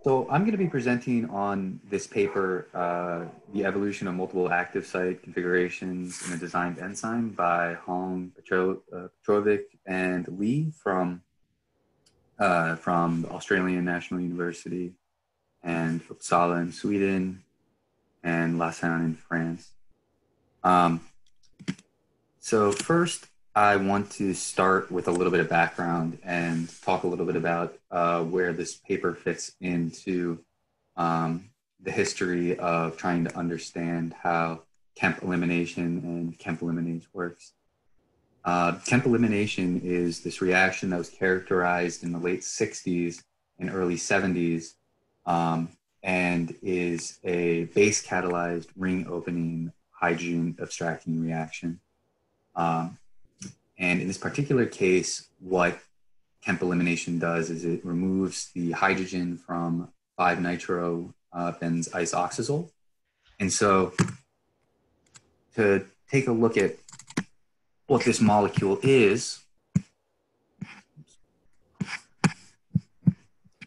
So I'm going to be presenting on this paper, The Evolution of Multiple Active Site Configurations in a Designed Enzyme by Hong, Petrovic, and Lee from the Australian National University and Uppsala in Sweden and Lausanne in France. So first, I want to start with a little bit of background and talk a little bit about where this paper fits into the history of trying to understand how Kemp elimination and Kemp eliminase works. Kemp elimination is this reaction that was characterized in the late 60s and early 70s and is a base catalyzed ring opening hydrogen abstracting reaction. And in this particular case, what Kemp elimination does is it removes the hydrogen from 5-nitro benz isoxazole. And so to take a look at what this molecule is,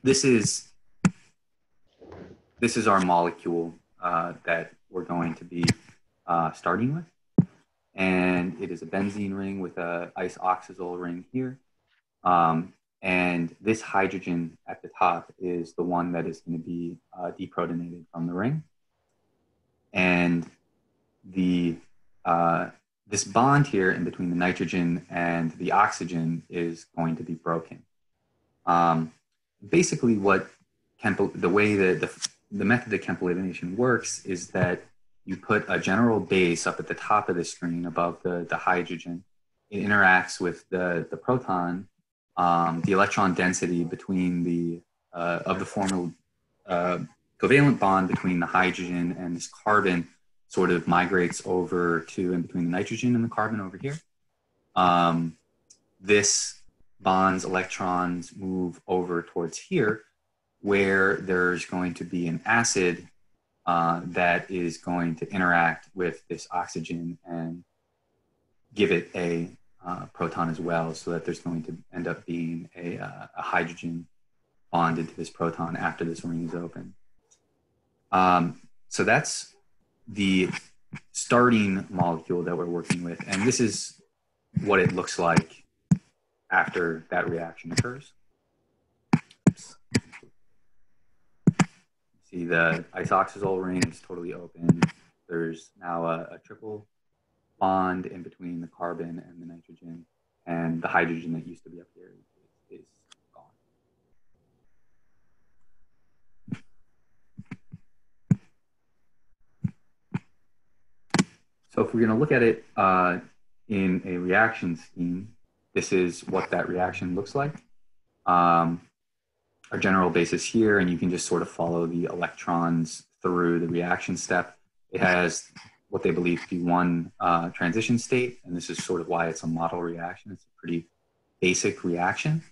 this is our molecule that we're going to be starting with. And it is a benzene ring with a isoxazole ring here. And this hydrogen at the top is the one that is going to be deprotonated from the ring. And the this bond here in between the nitrogen and the oxygen is going to be broken. Basically, what the way that the method that Kemp elimination works is that you put a general base up at the top of the screen above the hydrogen. It interacts with the proton. The electron density between the formal covalent bond between the hydrogen and this carbon sort of migrates over to in between the nitrogen and the carbon over here. This bond's electrons move over towards here, where there's going to be an acid that is going to interact with this oxygen and give it a proton as well, so that there's going to end up being a hydrogen bonded to this proton after this ring is open. So that's the starting molecule that we're working with, and this is what it looks like after that reaction occurs. See, the isoxazole ring is totally open. There's now a triple bond in between the carbon and the nitrogen, and the hydrogen that used to be up here is gone. So if we're going to look at it in a reaction scheme, this is what that reaction looks like. Our general base is here, and you can just sort of follow the electrons through the reaction step. It has what they believe to be one transition state, and this is sort of why it's a model reaction. It's a pretty basic reaction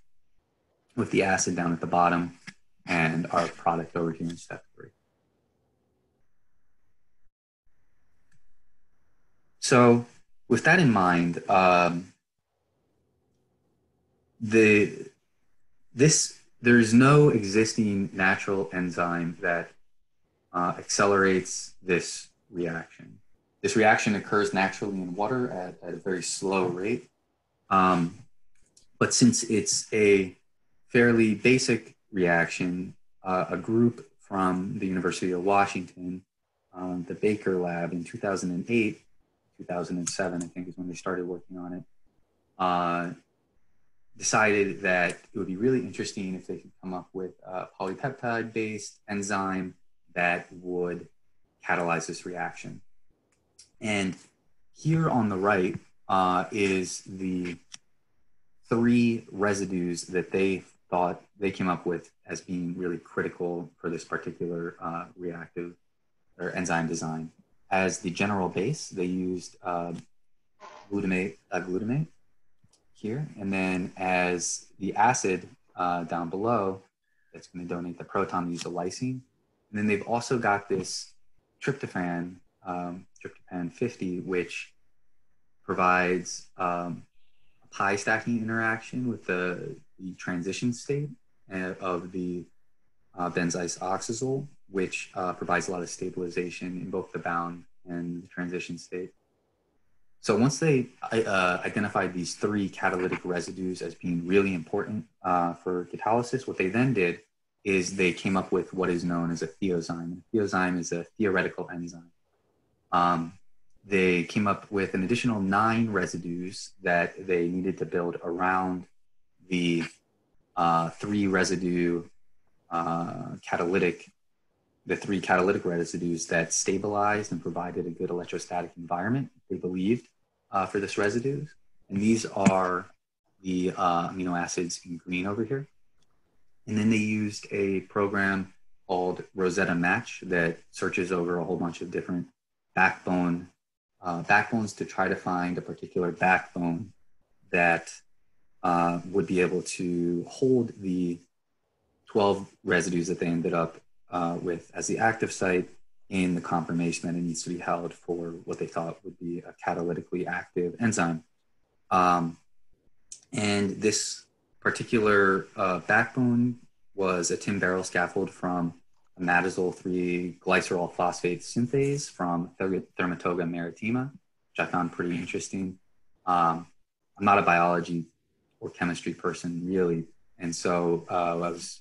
with the acid down at the bottom and our product over here in step 3. So with that in mind, there's no existing natural enzyme that accelerates this reaction. This reaction occurs naturally in water at a very slow rate. But since it's a fairly basic reaction, a group from the University of Washington, the Baker Lab in 2008, 2007, I think is when they started working on it, decided that it would be really interesting if they could come up with a polypeptide-based enzyme that would catalyze this reaction. And here on the right is the 3 residues that they thought they came up with as being really critical for this particular reactive or enzyme design. As the general base, they used glutamate here, and then as the acid down below, that's going to donate the proton, they use the lysine. And then they've also got this tryptophan, tryptophan 50, which provides a pi stacking interaction with the transition state of the benzyloxazole, which provides a lot of stabilization in both the bound and the transition state. So once they identified these three catalytic residues as being really important for catalysis, what they then did is they came up with what is known as a thiozyme. A thiozyme is a theoretical enzyme. They came up with an additional 9 residues that they needed to build around the 3 residue the 3 catalytic residues that stabilized and provided a good electrostatic environment, they believed, for this residue. And these are the amino acids in green over here. And then they used a program called Rosetta Match that searches over a whole bunch of different backbones to try to find a particular backbone that would be able to hold the 12 residues that they ended up with as the active site in the conformation that it needs to be held for what they thought would be a catalytically active enzyme. And this particular backbone was a tin-barrel scaffold from a matazole 3-glycerol phosphate synthase from Thermatoga maritima, which I found pretty interesting. I'm not a biology or chemistry person, really. And so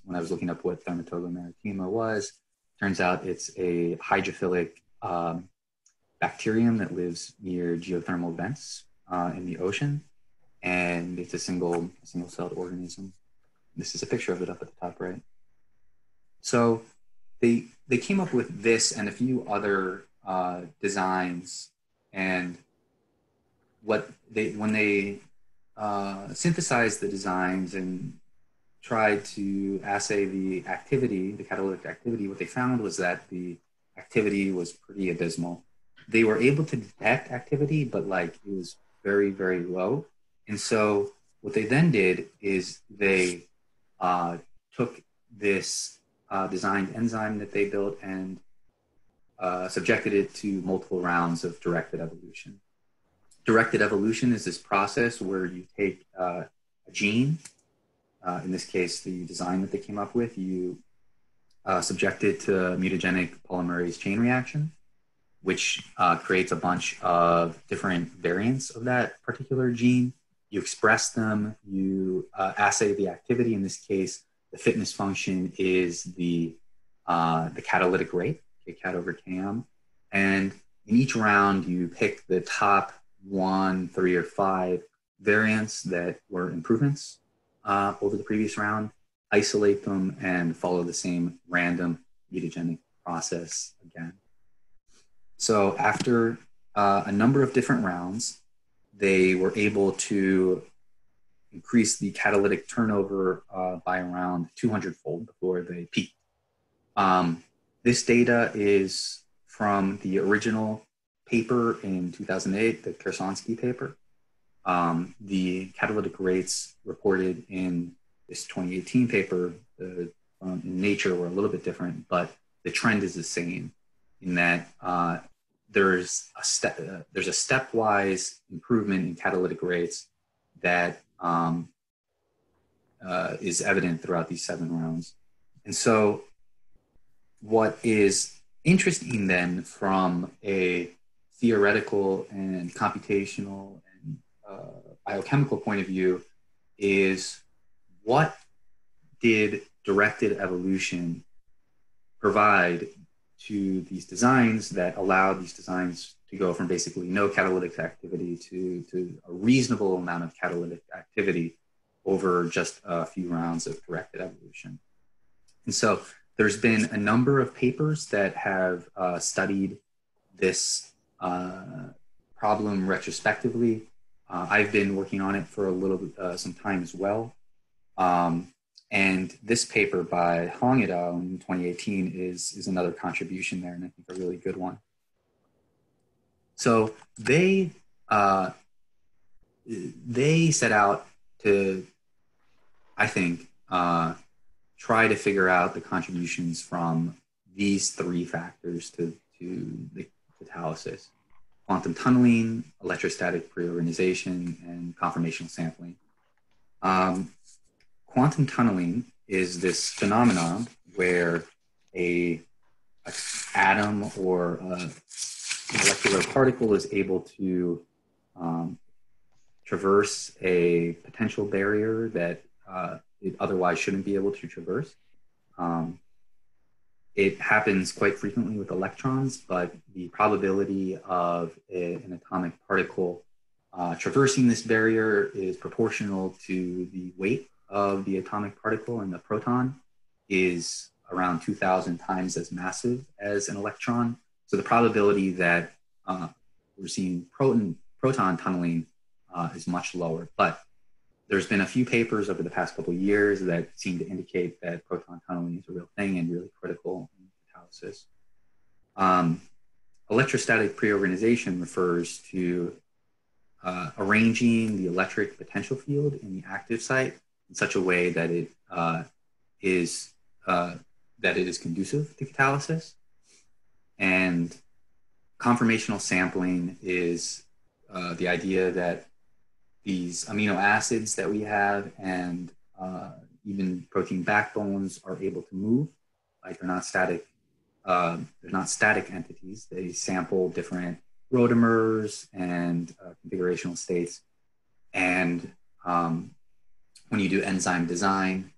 when I was looking up what Thermatoga maritima was, turns out it's a hydrophilic bacterium that lives near geothermal vents in the ocean. And it's a single-celled organism. This is a picture of it up at the top right. So they came up with this and a few other designs, and when they synthesized the designs and tried to assay the activity, the catalytic activity, what they found was that the activity was pretty abysmal. They were able to detect activity, but it was very, very low. And so what they then did is they took this designed enzyme that they built and subjected it to multiple rounds of directed evolution. Directed evolution is this process where you take a gene, in this case, the design that they came up with, you subject it to mutagenic polymerase chain reaction, which creates a bunch of different variants of that particular gene. You express them, you assay the activity. In this case, the fitness function is the catalytic rate, Kcat over Km. And in each round, you pick the top 1, 3, or 5 variants that were improvements over the previous round, isolate them, and follow the same random mutagenic process again. So after a number of different rounds, they were able to increase the catalytic turnover by around 200-fold before they peaked. This data is from the original paper in 2008, the Kersonsky paper. The catalytic rates reported in this 2018 paper in Nature were a little bit different, but the trend is the same in that there's a stepwise improvement in catalytic rates that is evident throughout these 7 rounds. And so what is interesting then from a theoretical and computational and biochemical point of view is what did directed evolution provide to these designs that allowed these designs to go from basically no catalytic activity to a reasonable amount of catalytic activity over just a few rounds of directed evolution. And so there's been a number of papers that have studied this problem retrospectively. I've been working on it for a little some time as well. And this paper by Hong et al. In 2018 is another contribution there, and I think a really good one. So they set out to, I think, try to figure out the contributions from these 3 factors to the catalysis: quantum tunneling, electrostatic preorganization, and conformational sampling. Quantum tunneling is this phenomenon where a atom or a molecular particle is able to traverse a potential barrier that it otherwise shouldn't be able to traverse. It happens quite frequently with electrons, but the probability of an atomic particle traversing this barrier is proportional to the weight of the atomic particle, and the proton is around 2,000 times as massive as an electron. So the probability that we're seeing proton tunneling is much lower. But there's been a few papers over the past couple of years that seem to indicate that proton tunneling is a real thing and really critical in catalysis. Electrostatic preorganization refers to arranging the electric potential field in the active site in such a way that it is conducive to catalysis. And conformational sampling is the idea that these amino acids that we have and even protein backbones are able to move. Like they're not static entities. They sample different rotamers and configurational states. And when you do enzyme design,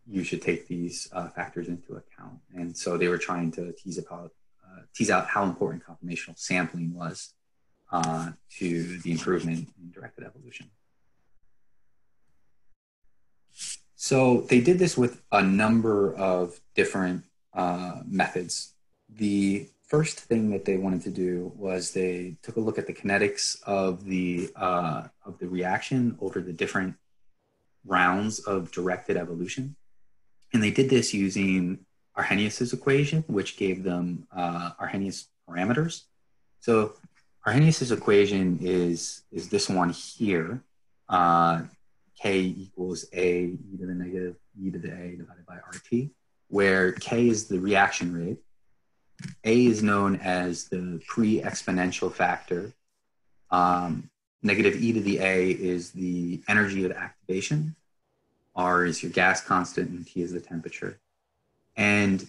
you should take these factors into account. And so they were trying to tease out how important conformational sampling was to the improvement in directed evolution. So they did this with a number of different methods. The first thing that they wanted to do was they took a look at the kinetics of the reaction over the different rounds of directed evolution. And they did this using Arrhenius's equation, which gave them Arrhenius parameters. So Arrhenius's equation is this one here. K equals A e to the negative e to the A divided by RT, where K is the reaction rate. A is known as the pre-exponential factor. Negative e to the A is the energy of activation. R is your gas constant, and T is the temperature. And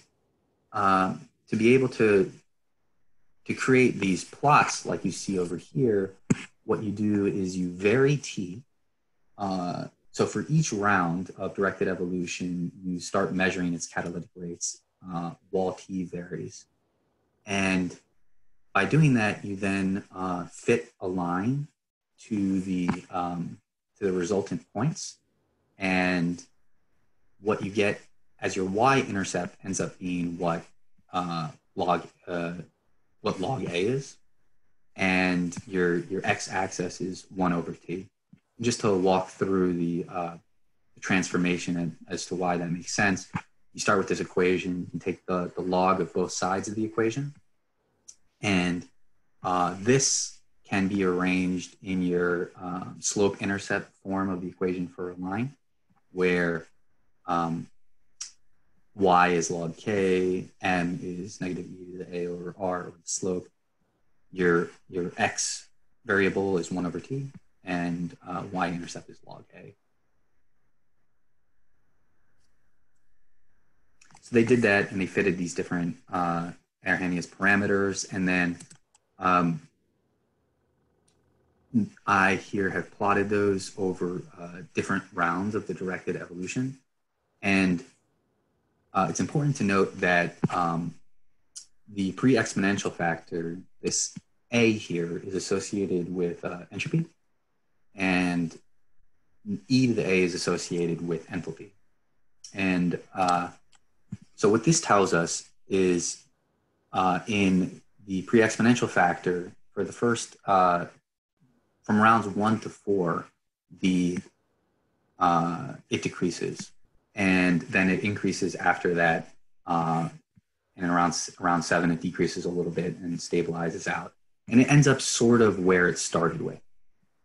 to be able to create these plots like you see over here, what you do is you vary T. So for each round of directed evolution, you start measuring its catalytic rates while T varies. And by doing that, you then fit a line to the resultant points. And what you get as your y-intercept ends up being what log A is, and your x-axis is 1 over t. Just to walk through the transformation as to why that makes sense, you start with this equation, you take the log of both sides of the equation, and this can be arranged in your slope-intercept form of the equation for a line, where y is log k, m is negative e to the a over r over the slope. Your x variable is 1 over t, and y-intercept is log a. So they did that, and they fitted these different Arrhenius parameters, and then I here have plotted those over different rounds of the directed evolution. And it's important to note that the pre-exponential factor, this A here, is associated with entropy, and e to the A is associated with enthalpy. And so what this tells us is in the pre-exponential factor, for the first, from rounds 1 to 4, it decreases. And then it increases after that. And around 7, it decreases a little bit and stabilizes out. And it ends up sort of where it started with,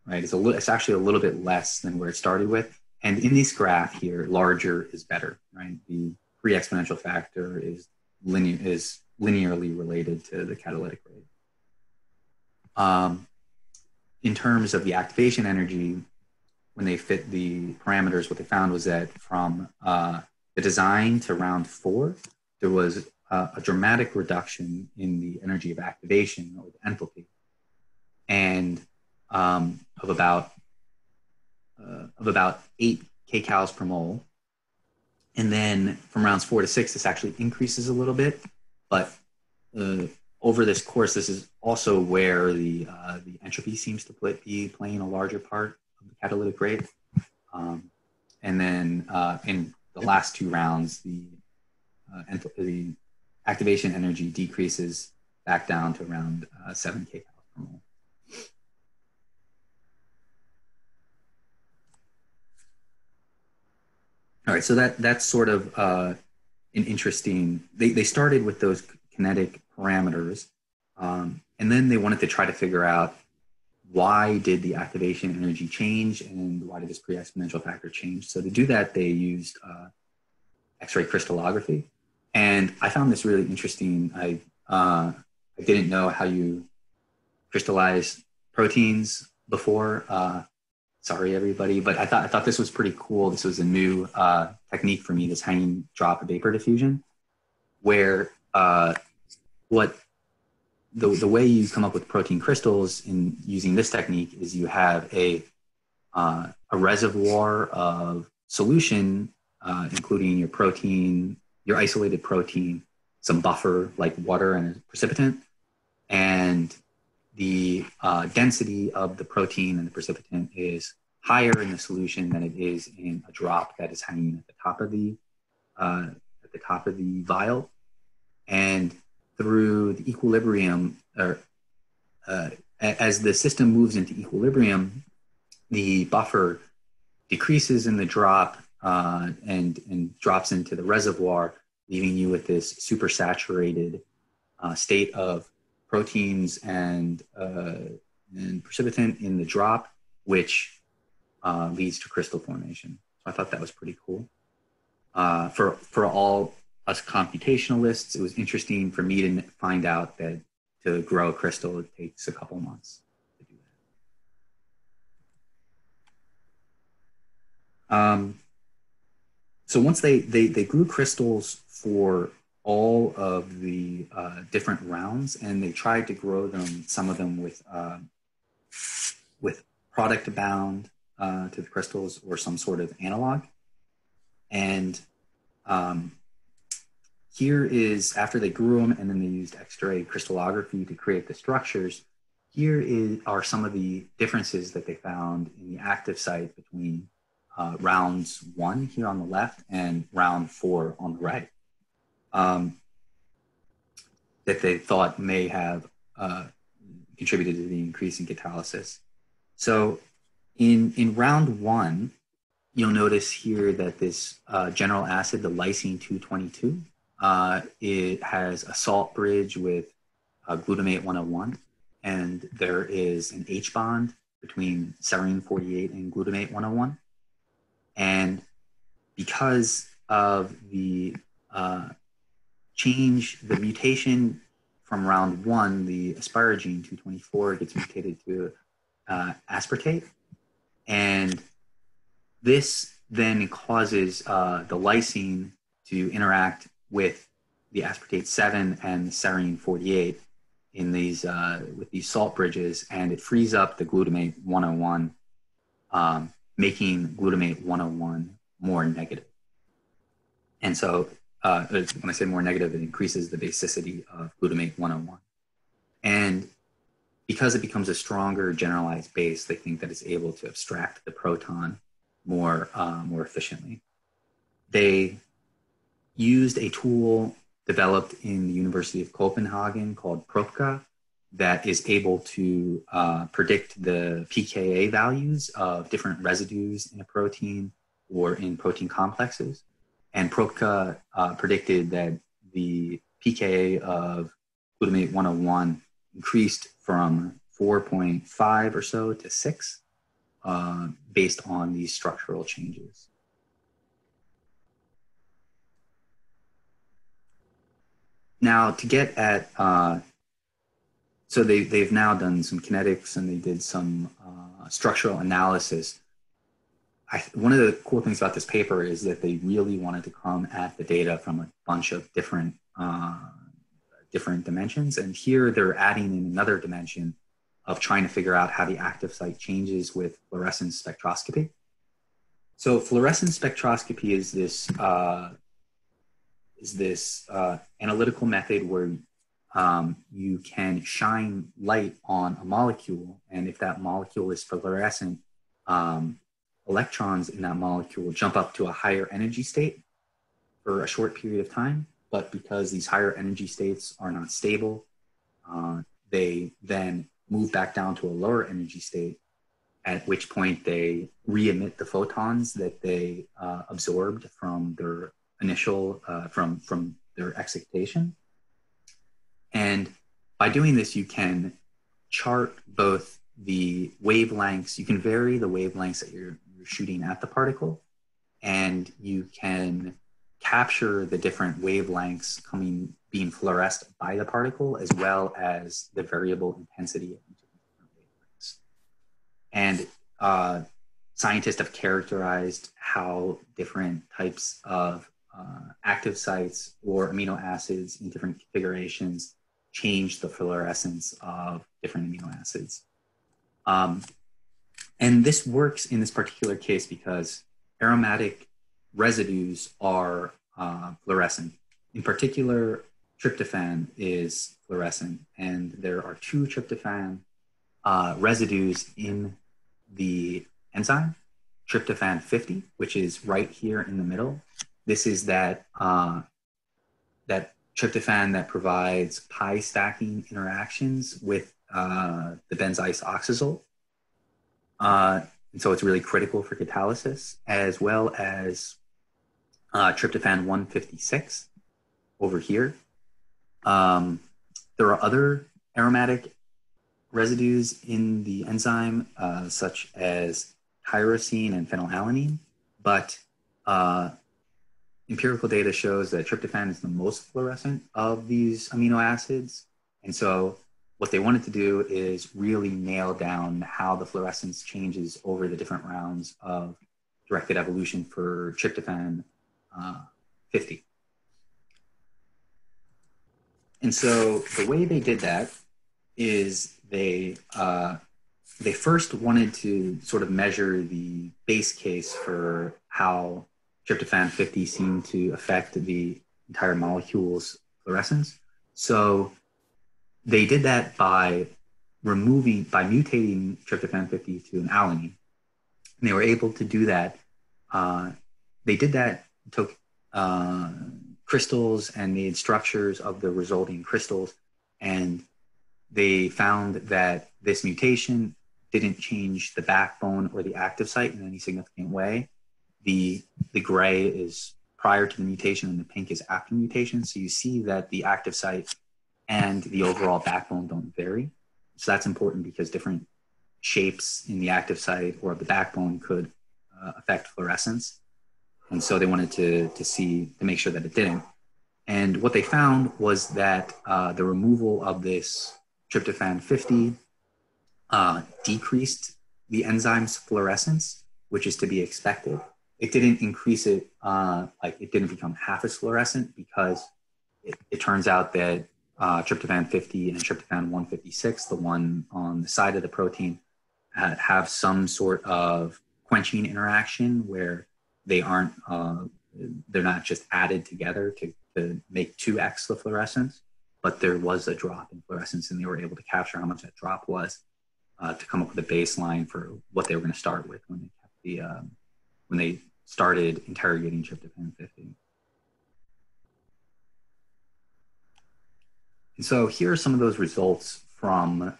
right? It's actually a little bit less than where it started with. And in this graph here, larger is better, right? The pre-exponential factor is linearly related to the catalytic rate. In terms of the activation energy, when they fit the parameters, what they found was that from the design to round 4, there was a dramatic reduction in the energy of activation, or the enthalpy, and of about 8 kcals per mole. And then from rounds 4 to 6, this actually increases a little bit, but over this course, this is also where the entropy seems to be playing a larger part of the catalytic rate. And then in the last 2 rounds, the activation energy decreases back down to around 7 kcals per mole. All right, so that's sort of an interesting. They started with those kinetic parameters, and then they wanted to try to figure out why did the activation energy change and why did this pre-exponential factor change. So to do that, they used X-ray crystallography, and I found this really interesting. I didn't know how you crystallize proteins before. Sorry, everybody, but I thought this was pretty cool. This was a new technique for me, this hanging drop vapor diffusion, where the way you come up with protein crystals in using this technique is you have a reservoir of solution, including your protein, your isolated protein, some buffer like water and a precipitant, and the density of the protein and the precipitant is higher in the solution than it is in a drop that is hanging at the top of the vial. And through the equilibrium, or as the system moves into equilibrium, the buffer decreases in the drop and drops into the reservoir, leaving you with this supersaturated state of proteins and precipitant in the drop, which leads to crystal formation. So I thought that was pretty cool. For all us computationalists, it was interesting for me to find out that to grow a crystal, it takes a couple months to do that. So once they grew crystals for all of the different rounds, and they tried to grow them, some of them with product bound to the crystals or some sort of analog. And here is, after they grew them and then they used X-ray crystallography to create the structures, are some of the differences that they found in the active site between rounds 1 here on the left and round 4 on the right, that they thought may have contributed to the increase in catalysis. So in round 1, you'll notice here that this general acid, the lysine 222, it has a salt bridge with glutamate 101, and there is an H bond between serine 48 and glutamate 101. And because of the the mutation from round 1, the asparagine 224 gets mutated to aspartate, and this then causes the lysine to interact with the aspartate 7 and the serine 48 in these with these salt bridges, and it frees up the glutamate 101, making glutamate 101 more negative. And so when I say more negative, it increases the basicity of glutamate 101. And because it becomes a stronger generalized base, they think that it's able to abstract the proton more efficiently. They used a tool developed in the University of Copenhagen called Prof that is able to predict the pKa values of different residues in a protein or in protein complexes. And Prof predicted that the pKa of glutamate 101 increased from 4.5 or so to 6 based on these structural changes. Now, to get at, so they've now done some kinetics and they did some structural analysis. one of the cool things about this paper is that they really wanted to come at the data from a bunch of different dimensions. And here they're adding in another dimension of trying to figure out how the active site changes with fluorescence spectroscopy. So fluorescence spectroscopy is this analytical method where you can shine light on a molecule, and if that molecule is fluorescent, electrons in that molecule jump up to a higher energy state for a short period of time. But because these higher energy states are not stable, they then move back down to a lower energy state, at which point they re-emit the photons that they absorbed from their initial, from their excitation. And by doing this, you can chart both the wavelengths, you can vary the wavelengths that you're shooting at the particle, and you can capture the different wavelengths being fluoresced by the particle, as well as the variable intensity of each of the different wavelengths. And scientists have characterized how different types of active sites or amino acids in different configurations change the fluorescence of different amino acids. And this works in this particular case because aromatic residues are fluorescent. In particular, tryptophan is fluorescent, and there are two tryptophan residues in the enzyme, tryptophan 50, which is right here in the middle. This is that tryptophan that provides pi stacking interactions with the benzyl and so it's really critical for catalysis, as well as tryptophan 156 over here. There are other aromatic residues in the enzyme, such as tyrosine and phenylalanine, but empirical data shows that tryptophan is the most fluorescent of these amino acids. And so what they wanted to do is really nail down how the fluorescence changes over the different rounds of directed evolution for tryptophan 50. And so the way they did that is they first wanted to sort of measure the base case for how tryptophan 50 seemed to affect the entire molecule's fluorescence. So they did that by mutating tryptophan 50 to an alanine. And they were able to do that. They did that, took crystals and made structures of the resulting crystals. And they found that this mutation didn't change the backbone or the active site in any significant way. The gray is prior to the mutation and the pink is after mutation. So you see that the active site and the overall backbone don't vary. So that's important because different shapes in the active site or of the backbone could affect fluorescence. And so they wanted to make sure that it didn't. And what they found was that the removal of this tryptophan 50 decreased the enzyme's fluorescence, which is to be expected. It didn't increase it, like it didn't become half as fluorescent because it turns out that tryptophan 50 and tryptophan 156, the one on the side of the protein, have some sort of quenching interaction where they aren't, they're not just added together to make 2x the fluorescence, but there was a drop in fluorescence and they were able to capture how much that drop was to come up with a baseline for what they were going to start with when they started interrogating tryptophan 50. And so here are some of those results from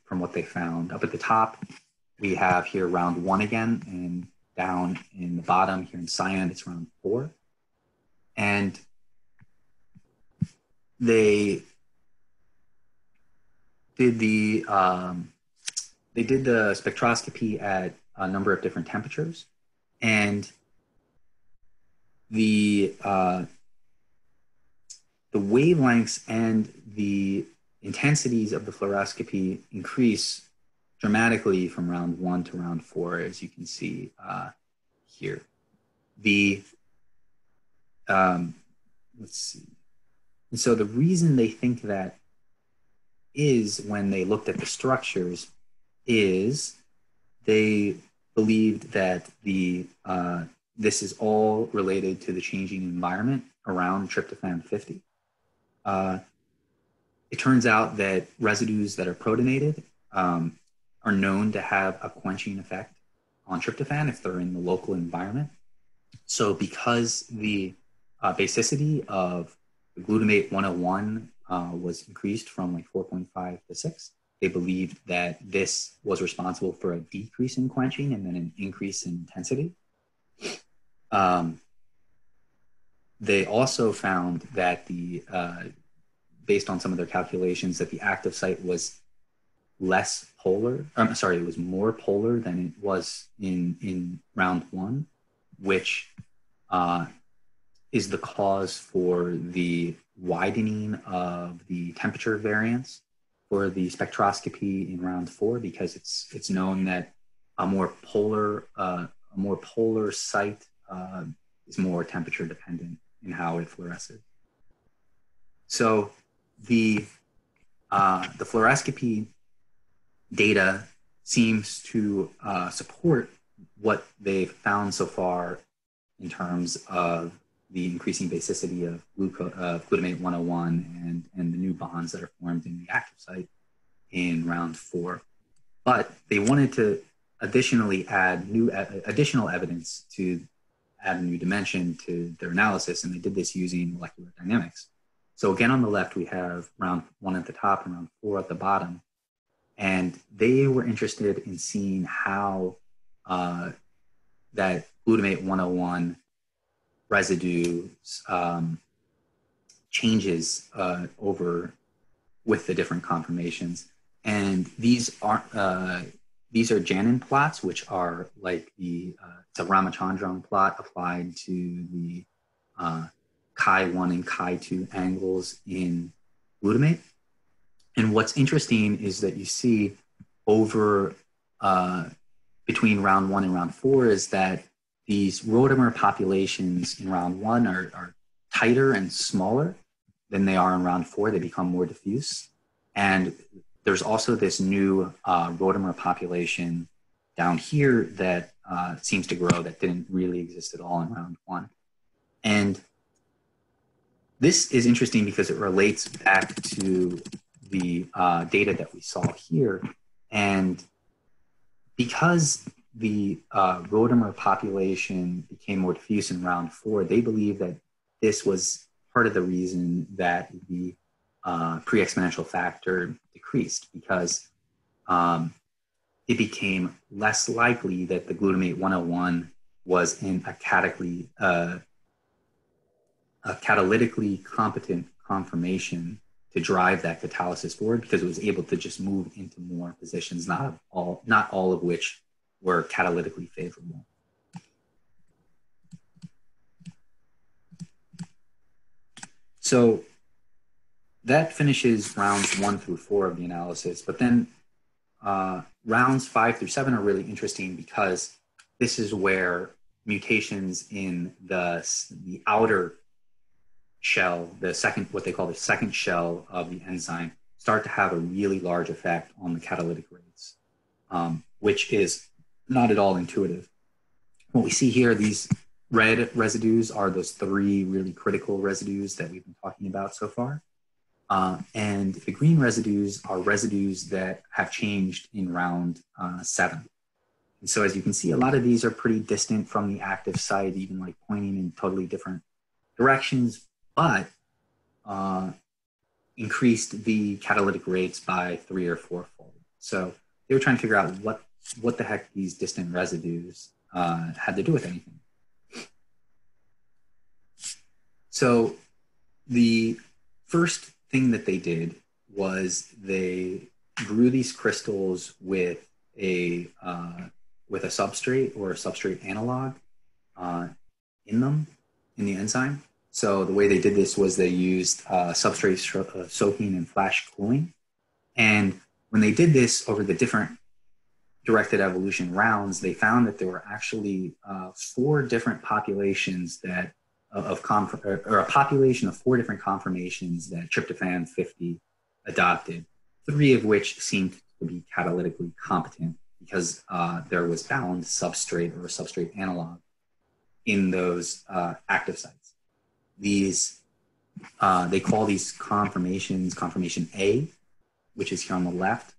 what they found. Up at the top, we have here round 1 again, and down in the bottom here in cyan, it's round 4. And they did the spectroscopy at a number of different temperatures, and the wavelengths and the intensities of the fluoroscopy increase dramatically from round 1 to round 4, as you can see. here. Let's see. And so the reason they think that is, when they looked at the structures, is they believed that this is all related to the changing environment around tryptophan 50. It turns out that residues that are protonated are known to have a quenching effect on tryptophan if they're in the local environment. So because the basicity of the glutamate 101 was increased from like 4.5 to 6, they believed that this was responsible for a decrease in quenching and then an increase in intensity. They also found that based on some of their calculations, that the active site was less polar. It was more polar than it was in round 1, which is the cause for the widening of the temperature variance for the spectroscopy in round 4, because it's known that a more polar site is more temperature dependent in how it fluoresces. So the fluoroscopy data seems to support what they've found so far in terms of the increasing basicity of glutamate 101 and the new bonds that are formed in the active site in round 4. But they wanted to additionally add additional evidence to add a new dimension to their analysis, and they did this using molecular dynamics. So again, on the left, we have round 1 at the top and round 4 at the bottom. And they were interested in seeing how that glutamate 101 residue changes over with the different conformations. And these are Janin plots, which are like it's a Ramachandran plot applied to the chi-1 and chi-2 angles in glutamate. And what's interesting is that you see over between round 1 and round 4 is that these rotamer populations in round 1 are tighter and smaller than they are in round 4. They become more diffuse. And there's also this new rotamer population down here that seems to grow that didn't really exist at all in round 1. And this is interesting because it relates back to the data that we saw here. And because the rotamer population became more diffuse in round 4, they believe that this was part of the reason that the pre-exponential factor decreased, because it became less likely that the glutamate 101 was in a catalytically competent conformation to drive that catalysis forward, because it was able to just move into more positions, not all of which were catalytically favorable. So that finishes rounds 1 through 4 of the analysis, but then rounds 5 through 7 are really interesting because this is where mutations in the outer shell, what they call the second shell of the enzyme, start to have a really large effect on the catalytic rates, which is not at all intuitive. What we see here, these red residues are those 3 really critical residues that we've been talking about so far. And the green residues are residues that have changed in round 7. And so as you can see, a lot of these are pretty distant from the active site, even like pointing in totally different directions, but increased the catalytic rates by 3 or 4-fold. So they were trying to figure out what the heck these distant residues had to do with anything. So the first thing that they did was they grew these crystals with a substrate or a substrate analog in them, in the enzyme. So the way they did this was they used substrate soaking and flash cooling. And when they did this over the different directed evolution rounds, they found that there were actually 4 different populations that or a population of 4 different conformations that tryptophan 50 adopted, 3 of which seemed to be catalytically competent because there was bound substrate or a substrate analog in those active sites. These, they call these conformations conformation A, which is here on the left,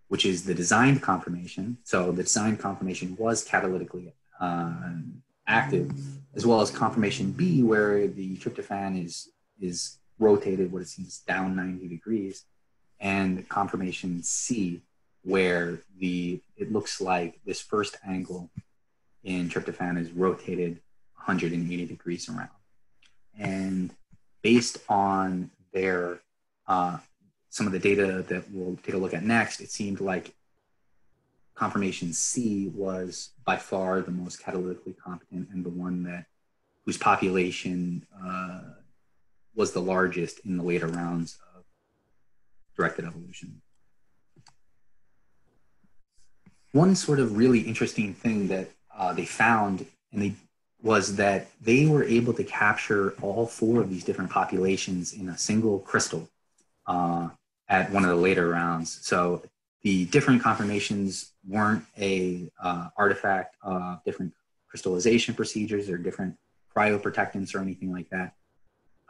which is the designed conformation. So the designed conformation was catalytically active, as well as conformation B, where the tryptophan is rotated what it seems down 90 degrees, and conformation C, where it looks like this first angle in tryptophan is rotated 180 degrees around. And based on their some of the data that we'll take a look at next, it seemed like conformation C was by far the most catalytically competent and the one whose population was the largest in the later rounds of directed evolution. One sort of really interesting thing that they found was that they were able to capture all 4 of these different populations in a single crystal at one of the later rounds. So the different conformations weren't a artifact of different crystallization procedures or different cryoprotectants or anything like that,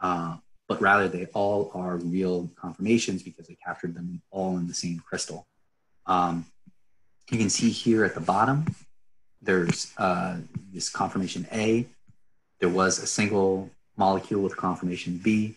but rather they all are real conformations because they captured them all in the same crystal. You can see here at the bottom, there's this conformation A. There was a single molecule with conformation B.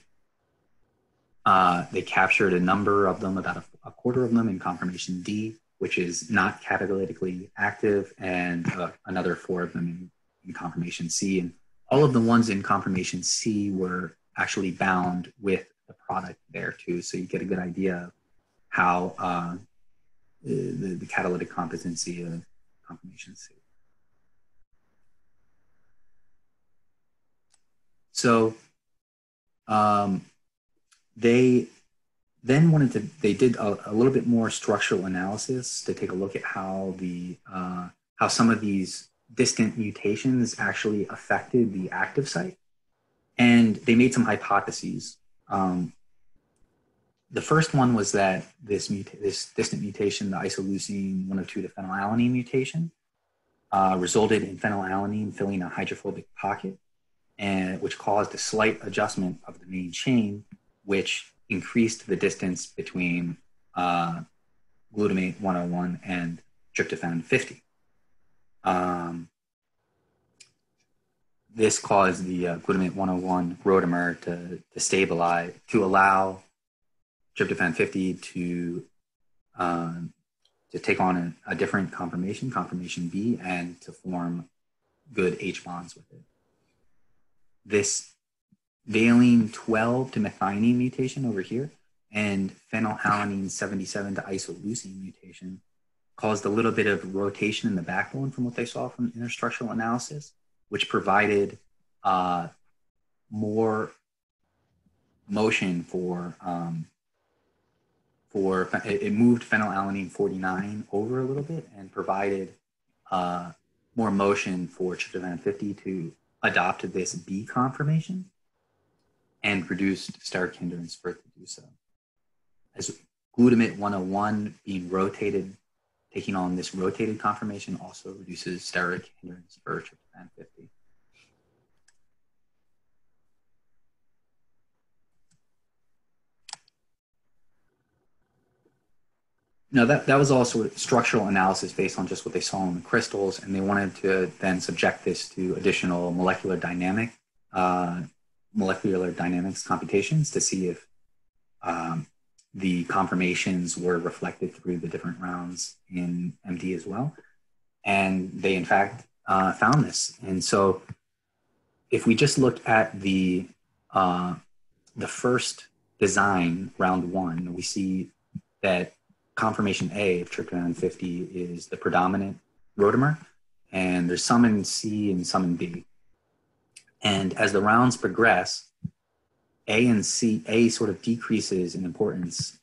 They captured a number of them, about a quarter of them in conformation D, which is not catalytically active, and another 4 of them in conformation C. And all of the ones in conformation C were actually bound with the product there too. So you get a good idea of how the catalytic competency of conformation C. So they then they did a little bit more structural analysis to take a look at how some of these distant mutations actually affected the active site. And they made some hypotheses. The first one was that this distant mutation, the isoleucine 102 to phenylalanine mutation, resulted in phenylalanine filling a hydrophobic pocket, and which caused a slight adjustment of the main chain, which increased the distance between glutamate 101 and tryptophan 50. This caused the glutamate 101 rotamer to stabilize, to allow tryptophan 50 to take on a different conformation, conformation B, and to form good H bonds with it. This valine 12 to methionine mutation over here and phenylalanine 77 to isoleucine mutation caused a little bit of rotation in the backbone from what they saw from interstructural analysis, which provided more motion it moved phenylalanine 49 over a little bit and provided more motion for tryptophan 50 to adopt this B conformation and reduced steric hindrance for it to do so. As glutamate 101 being rotated, taking on this rotated conformation also reduces steric hindrance for tryptophan 50. Now that was all sort of structural analysis based on just what they saw in the crystals, and they wanted to then subject this to additional molecular dynamics computations to see if the conformations were reflected through the different rounds in MD as well. And they in fact found this. And so if we just look at the first design, round 1, we see that conformation A of tryptophan 50 is the predominant rotamer, and there's some in C and some in B. And as the rounds progress, A sort of decreases in importance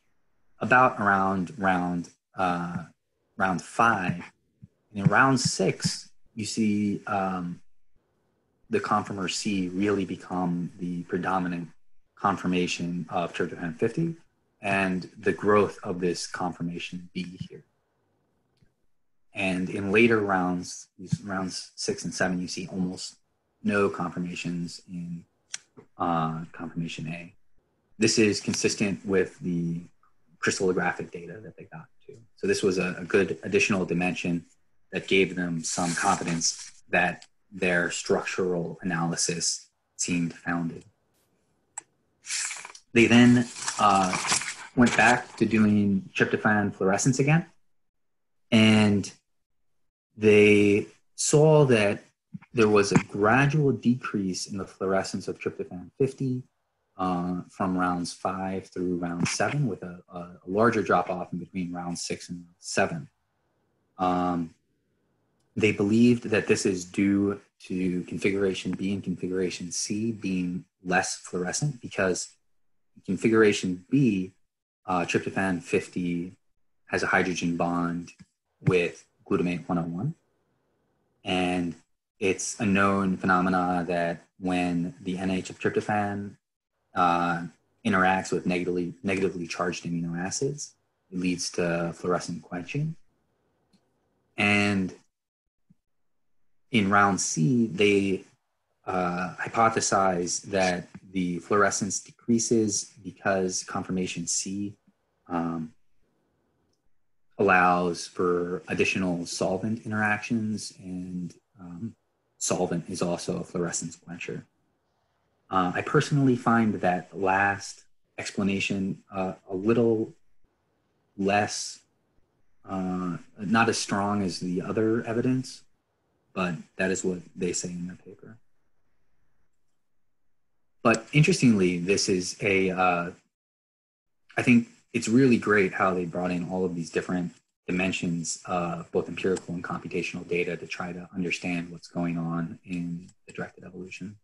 about around round 5, In round 6, you see the conformer C really become the predominant conformation of tryptophan 50 and the growth of this conformation B here. And in later rounds, these rounds 6 and 7, you see almost no conformations in conformation A. This is consistent with the crystallographic data that they got too. So this was a good additional dimension that gave them some confidence that their structural analysis seemed founded. They then went back to doing tryptophan fluorescence again, and they saw that there was a gradual decrease in the fluorescence of tryptophan 50 from rounds 5 through round 7, with a larger drop off in between round 6 and round 7. They believed that this is due to configuration B and configuration C being less fluorescent, because in configuration B, tryptophan 50 has a hydrogen bond with glutamate 101. And it's a known phenomena that when the NH of tryptophan interacts with negatively charged amino acids, it leads to fluorescent quenching. And in round C, they hypothesized that the fluorescence decreases because conformation C allows for additional solvent interactions, and solvent is also a fluorescence quencher. I personally find that last explanation a little less, not as strong as the other evidence, but that is what they say in their paper. But interestingly, this is I think it's really great how they brought in all of these different dimensions of both empirical and computational data to try to understand what's going on in the directed evolution.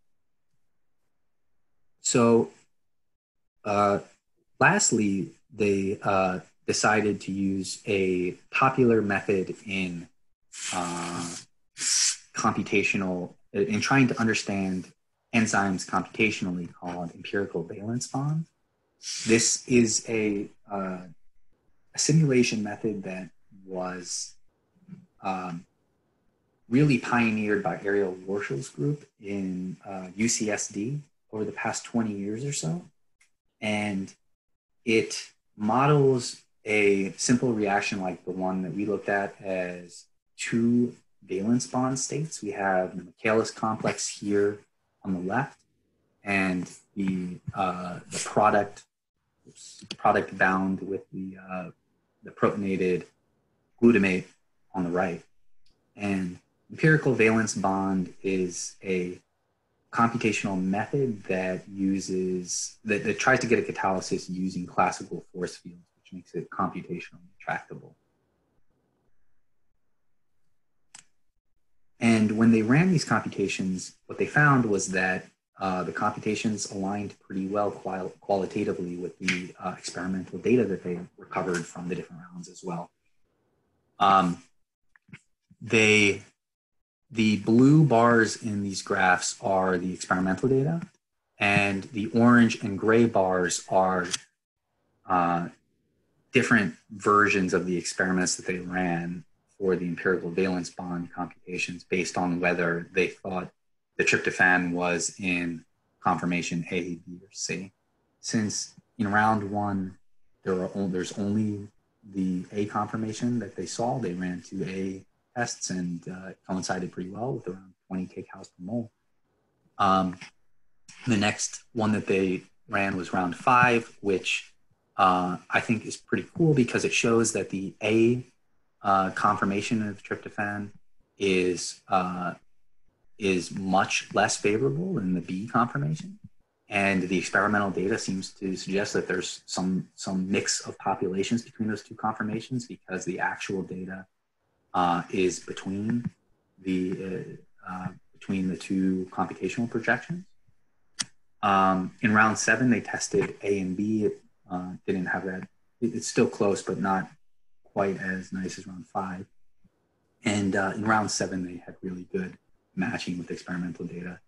So lastly, they decided to use a popular method in computational, in trying to understand enzymes computationally, called empirical valence bond. This is a simulation method that was really pioneered by Ariel Warshall's group in UCSD over the past 20 years or so. And it models a simple reaction like the one that we looked at as two valence bond states. We have the Michaelis complex here on the left, and the product bound with the protonated glutamate on the right. And empirical valence bond is a computational method that that tries to get a catalysis using classical force fields, which makes it computationally tractable. And when they ran these computations, what they found was that the computations aligned pretty well qualitatively with the experimental data that they recovered from the different rounds as well. The blue bars in these graphs are the experimental data, and the orange and gray bars are different versions of the experiments that they ran for the empirical valence bond computations based on whether they thought the tryptophan was in conformation A, B, or C. Since in round 1, there's only the A conformation that they saw, they ran 2 A tests, and it coincided pretty well with around 20 kcal per mole. The next one that they ran was round 5, which I think is pretty cool because it shows that the A conformation of tryptophan is much less favorable than the B conformation. And the experimental data seems to suggest that there's some mix of populations between those two conformations, because the actual data is between the two computational projections. In round 7, they tested A and B. It didn't have that. It's still close, but not quite as nice as round 5. And in round 7, they had really good matching with experimental data.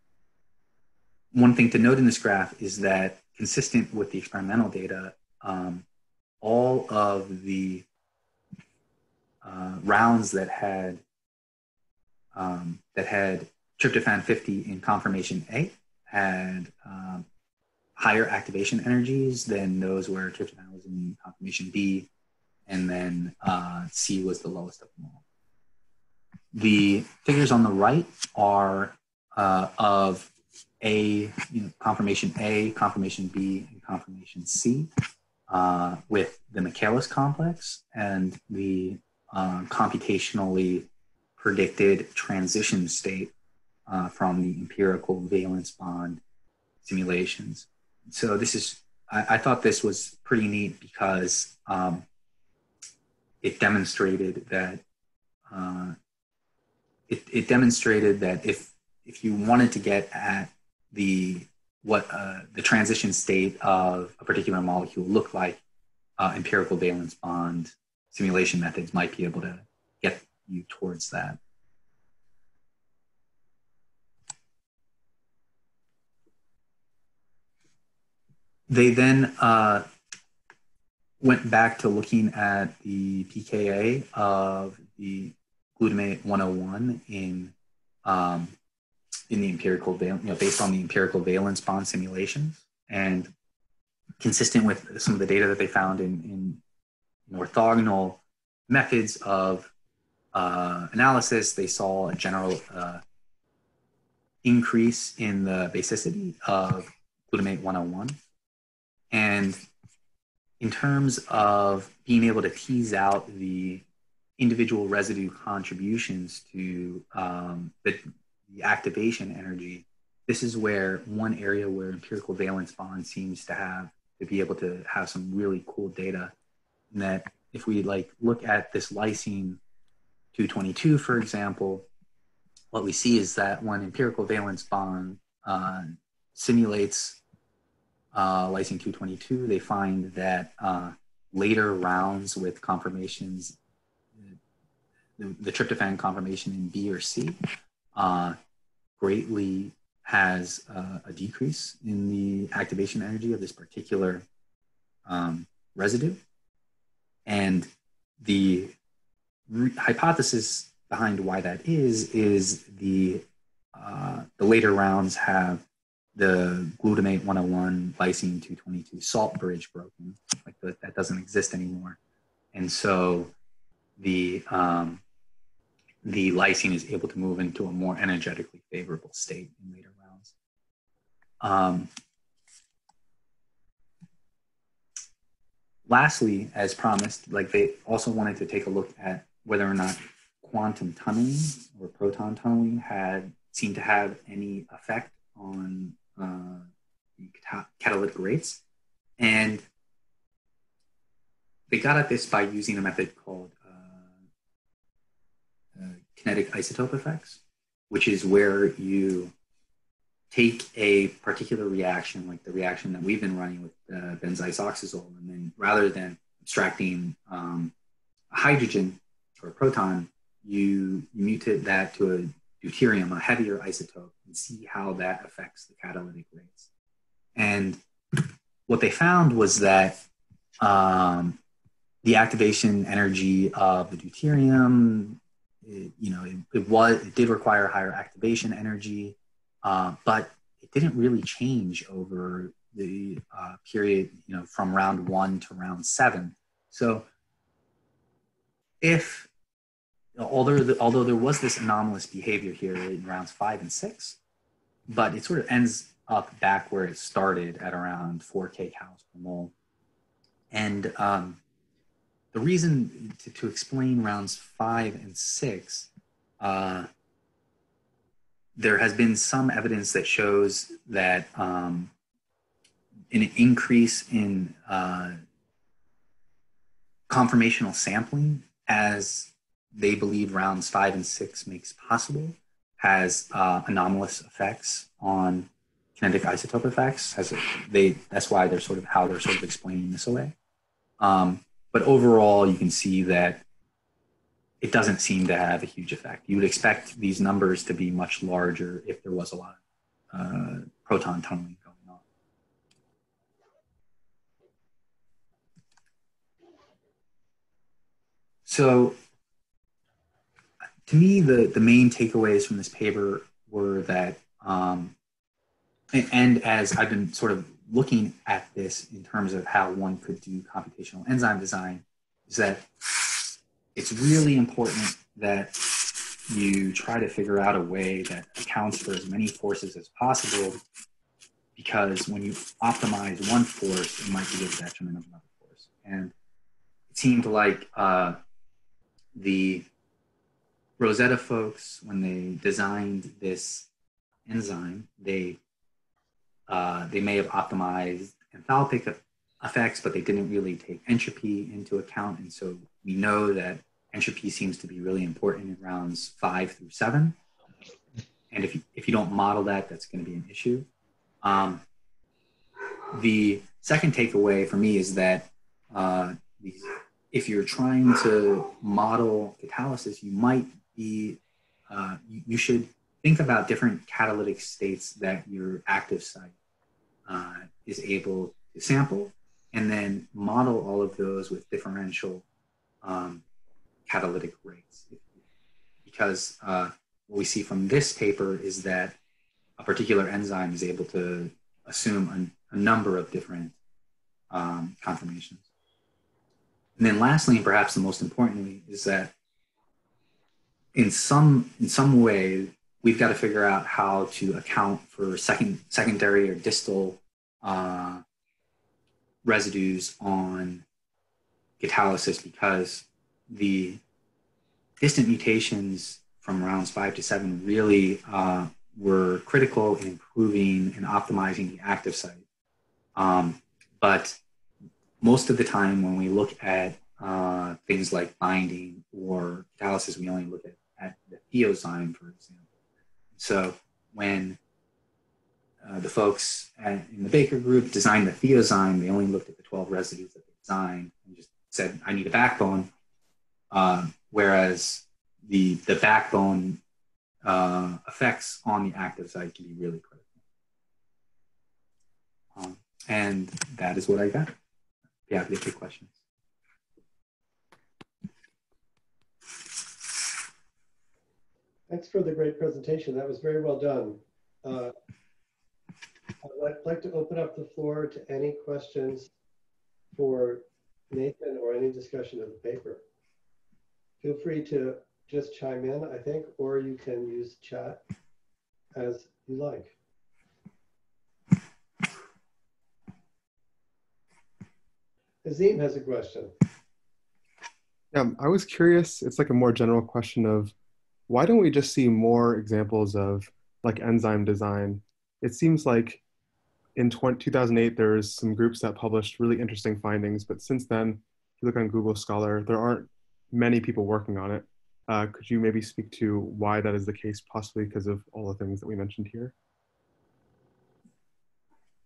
One thing to note in this graph is that, consistent with the experimental data, all of the rounds that had tryptophan 50 in conformation A had higher activation energies than those where tryptophan was in conformation B, and then C was the lowest of them all. The figures on the right are of conformation A, conformation B, and conformation C, with the Michaelis complex and the computationally predicted transition state from the empirical valence bond simulations. So this is, I thought this was pretty neat because it demonstrated that if you wanted to get at what the transition state of a particular molecule looked like, empirical valence bond simulation methods might be able to get you towards that. They then went back to looking at the pKa of the glutamate 101 in the empirical based on the empirical valence bond simulations, and consistent with some of the data that they found in orthogonal methods of analysis, they saw a general increase in the basicity of glutamate 101. And in terms of being able to tease out the individual residue contributions to the activation energy, this is where one area where empirical valence bond seems to be able to have some really cool data. And that if we look at this lysine 222, for example, what we see is that when empirical valence bond simulates lysine 222, they find that later rounds with conformations, the tryptophan conformation in B or C, greatly has a decrease in the activation energy of this particular residue. And the hypothesis behind why that is the later rounds have the glutamate 101 lysine 222 salt bridge broken, that doesn't exist anymore. And so the lysine is able to move into a more energetically favorable state in later rounds. Lastly, as promised, they also wanted to take a look at whether or not quantum tunneling or proton tunneling seemed to have any effect on the catalytic rates. And they got at this by using a method called kinetic isotope effects, which is where you take a particular reaction, like the reaction that we've been running with benzoisoxazole, and then rather than abstracting a hydrogen or a proton, you mutate that to a deuterium, a heavier isotope, and see how that affects the catalytic rates. And what they found was that the activation energy of the deuterium, it did require higher activation energy, but it didn't really change over the period, from round 1 to round 7. So although there was this anomalous behavior here in rounds 5 and 6, but it sort of ends up back where it started at around 4 kcals per mole. And the reason to explain rounds 5 and 6, there has been some evidence that shows that an increase in conformational sampling, as they believe rounds 5 and 6 makes possible, has anomalous effects on kinetic isotope effects. That's why they're sort of explaining this away. But overall, you can see that it doesn't seem to have a huge effect. You would expect these numbers to be much larger if there was a lot of proton tunneling going on. So to me, the main takeaways from this paper were that, and as I've been sort of looking at this in terms of how one could do computational enzyme design, is that it's really important that you try to figure out a way that accounts for as many forces as possible, because when you optimize one force, it might be to the detriment of another force. And it seemed like the Rosetta folks, when they designed this enzyme, they may have optimized enthalpic effects, but they didn't really take entropy into account. And so we know that entropy seems to be really important in rounds 5 through 7. And if you don't model that, that's going to be an issue. The second takeaway for me is that if you're trying to model catalysis, you might be, you should think about different catalytic states that your active site is able to sample, and then model all of those with differential catalytic rates. Because what we see from this paper is that a particular enzyme is able to assume a number of different conformations. And then lastly, and perhaps the most importantly, is that in some way, we've got to figure out how to account for secondary or distal residues on catalysis, because the distant mutations from rounds 5 to 7 really were critical in improving and optimizing the active site. But most of the time when we look at things like binding or catalysis, we only look at the Enzyme, for example. So when the folks in the Baker group designed the Enzyme, they only looked at the 12 residues that they designed and just said, I need a backbone. Whereas the backbone effects on the active site can be really critical. And that is what I got. Yeah, if you have questions. Thanks for the great presentation. That was very well done. I'd like to open up the floor to any questions for Nathan or any discussion of the paper. Feel free to just chime in, I think, or you can use chat as you like. Azim has a question. Yeah, I was curious, it's like a more general question of, why don't we just see more examples of like enzyme design? It seems like in 2008, there's some groups that published really interesting findings, but since then, if you look on Google Scholar, there aren't many people working on it. Could you maybe speak to why that is the case, possibly because of all the things that we mentioned here?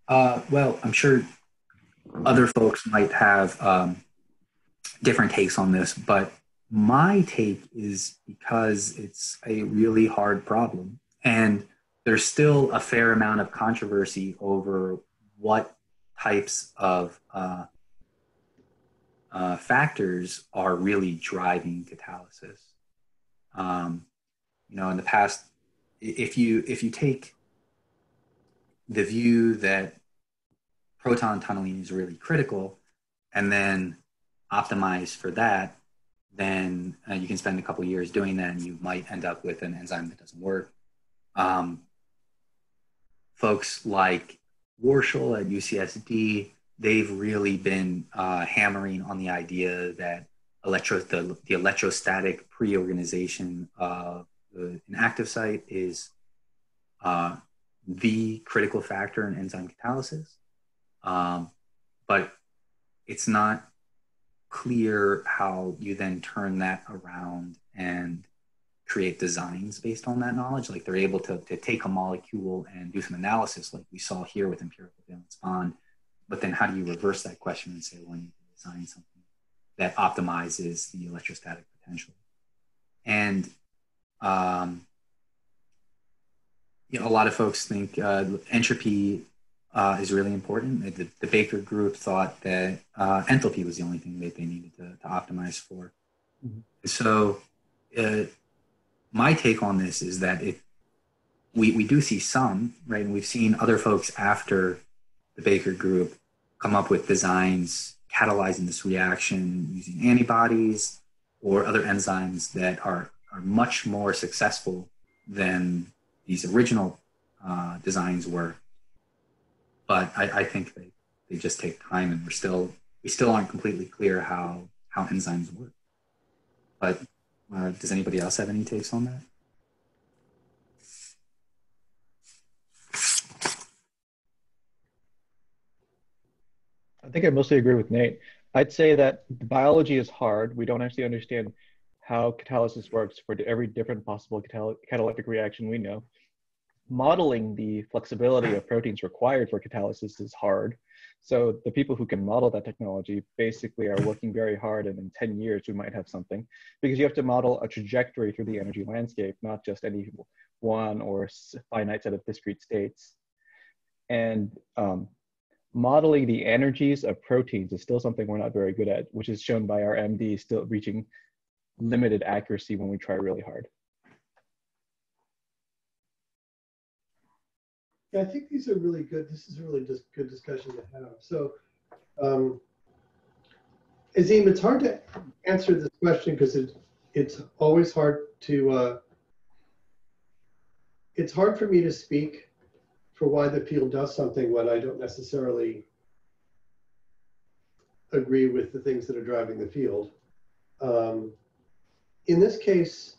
Well, I'm sure other folks might have different takes on this, but my take is because it's a really hard problem, and there's still a fair amount of controversy over what types of factors are really driving catalysis. You know, in the past, if you take the view that proton tunneling is really critical, and then optimize for that, then you can spend a couple of years doing that, and you might end up with an enzyme that doesn't work. Folks like Warshel at UCSD, they've really been hammering on the idea that the electrostatic pre-organization of an active site is the critical factor in enzyme catalysis. But it's not clear how you then turn that around and create designs based on that knowledge. Like they're able to take a molecule and do some analysis like we saw here with empirical valence bond, but then how do you reverse that question and say, well, you need to design something that optimizes the electrostatic potential? And a lot of folks think entropy is really important. The Baker group thought that enthalpy was the only thing that they needed to optimize for. Mm-hmm. So my take on this is that we do see some, right? And we've seen other folks after the Baker group come up with designs catalyzing this reaction using antibodies or other enzymes that are much more successful than these original designs were. But I think they just take time, and we still aren't completely clear how enzymes work. But does anybody else have any takes on that? I think I mostly agree with Nate. I'd say that the biology is hard. We don't actually understand how catalysis works for every different possible catalytic reaction we know. Modeling the flexibility of proteins required for catalysis is hard. So the people who can model that technology basically are working very hard, and in 10 years we might have something, because you have to model a trajectory through the energy landscape, not just any one or finite set of discrete states. And modeling the energies of proteins is still something we're not very good at, which is shown by our MD still reaching limited accuracy when we try really hard. Yeah, I think these are really good. This is really just good discussion to have. So, Azim, it's hard to answer this question because it's always hard to, it's hard for me to speak for why the field does something when I don't necessarily agree with the things that are driving the field. In this case,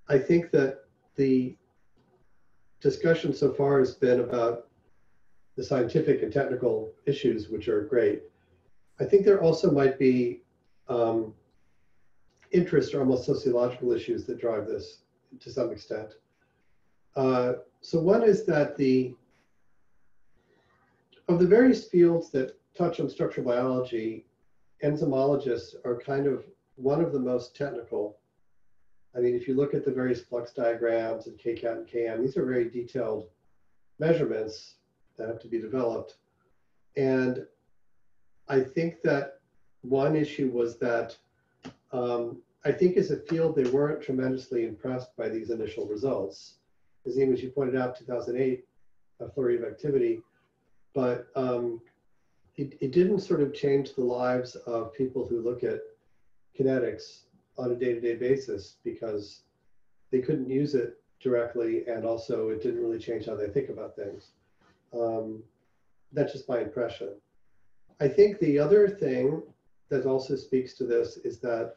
I think that the discussion so far has been about the scientific and technical issues, which are great. I think there also might be interest or almost sociological issues that drive this to some extent. So one is that of the various fields that touch on structural biology, enzymologists are kind of one of the most technical. I mean, if you look at the various flux diagrams and KCAT and KM, these are very detailed measurements that have to be developed. And I think that one issue was that I think as a field, they weren't tremendously impressed by these initial results. As you pointed out, 2008, a flurry of activity, but it didn't sort of change the lives of people who look at kinetics on a day-to-day basis because they couldn't use it directly, and also it didn't really change how they think about things. That's just my impression. I think the other thing that also speaks to this is that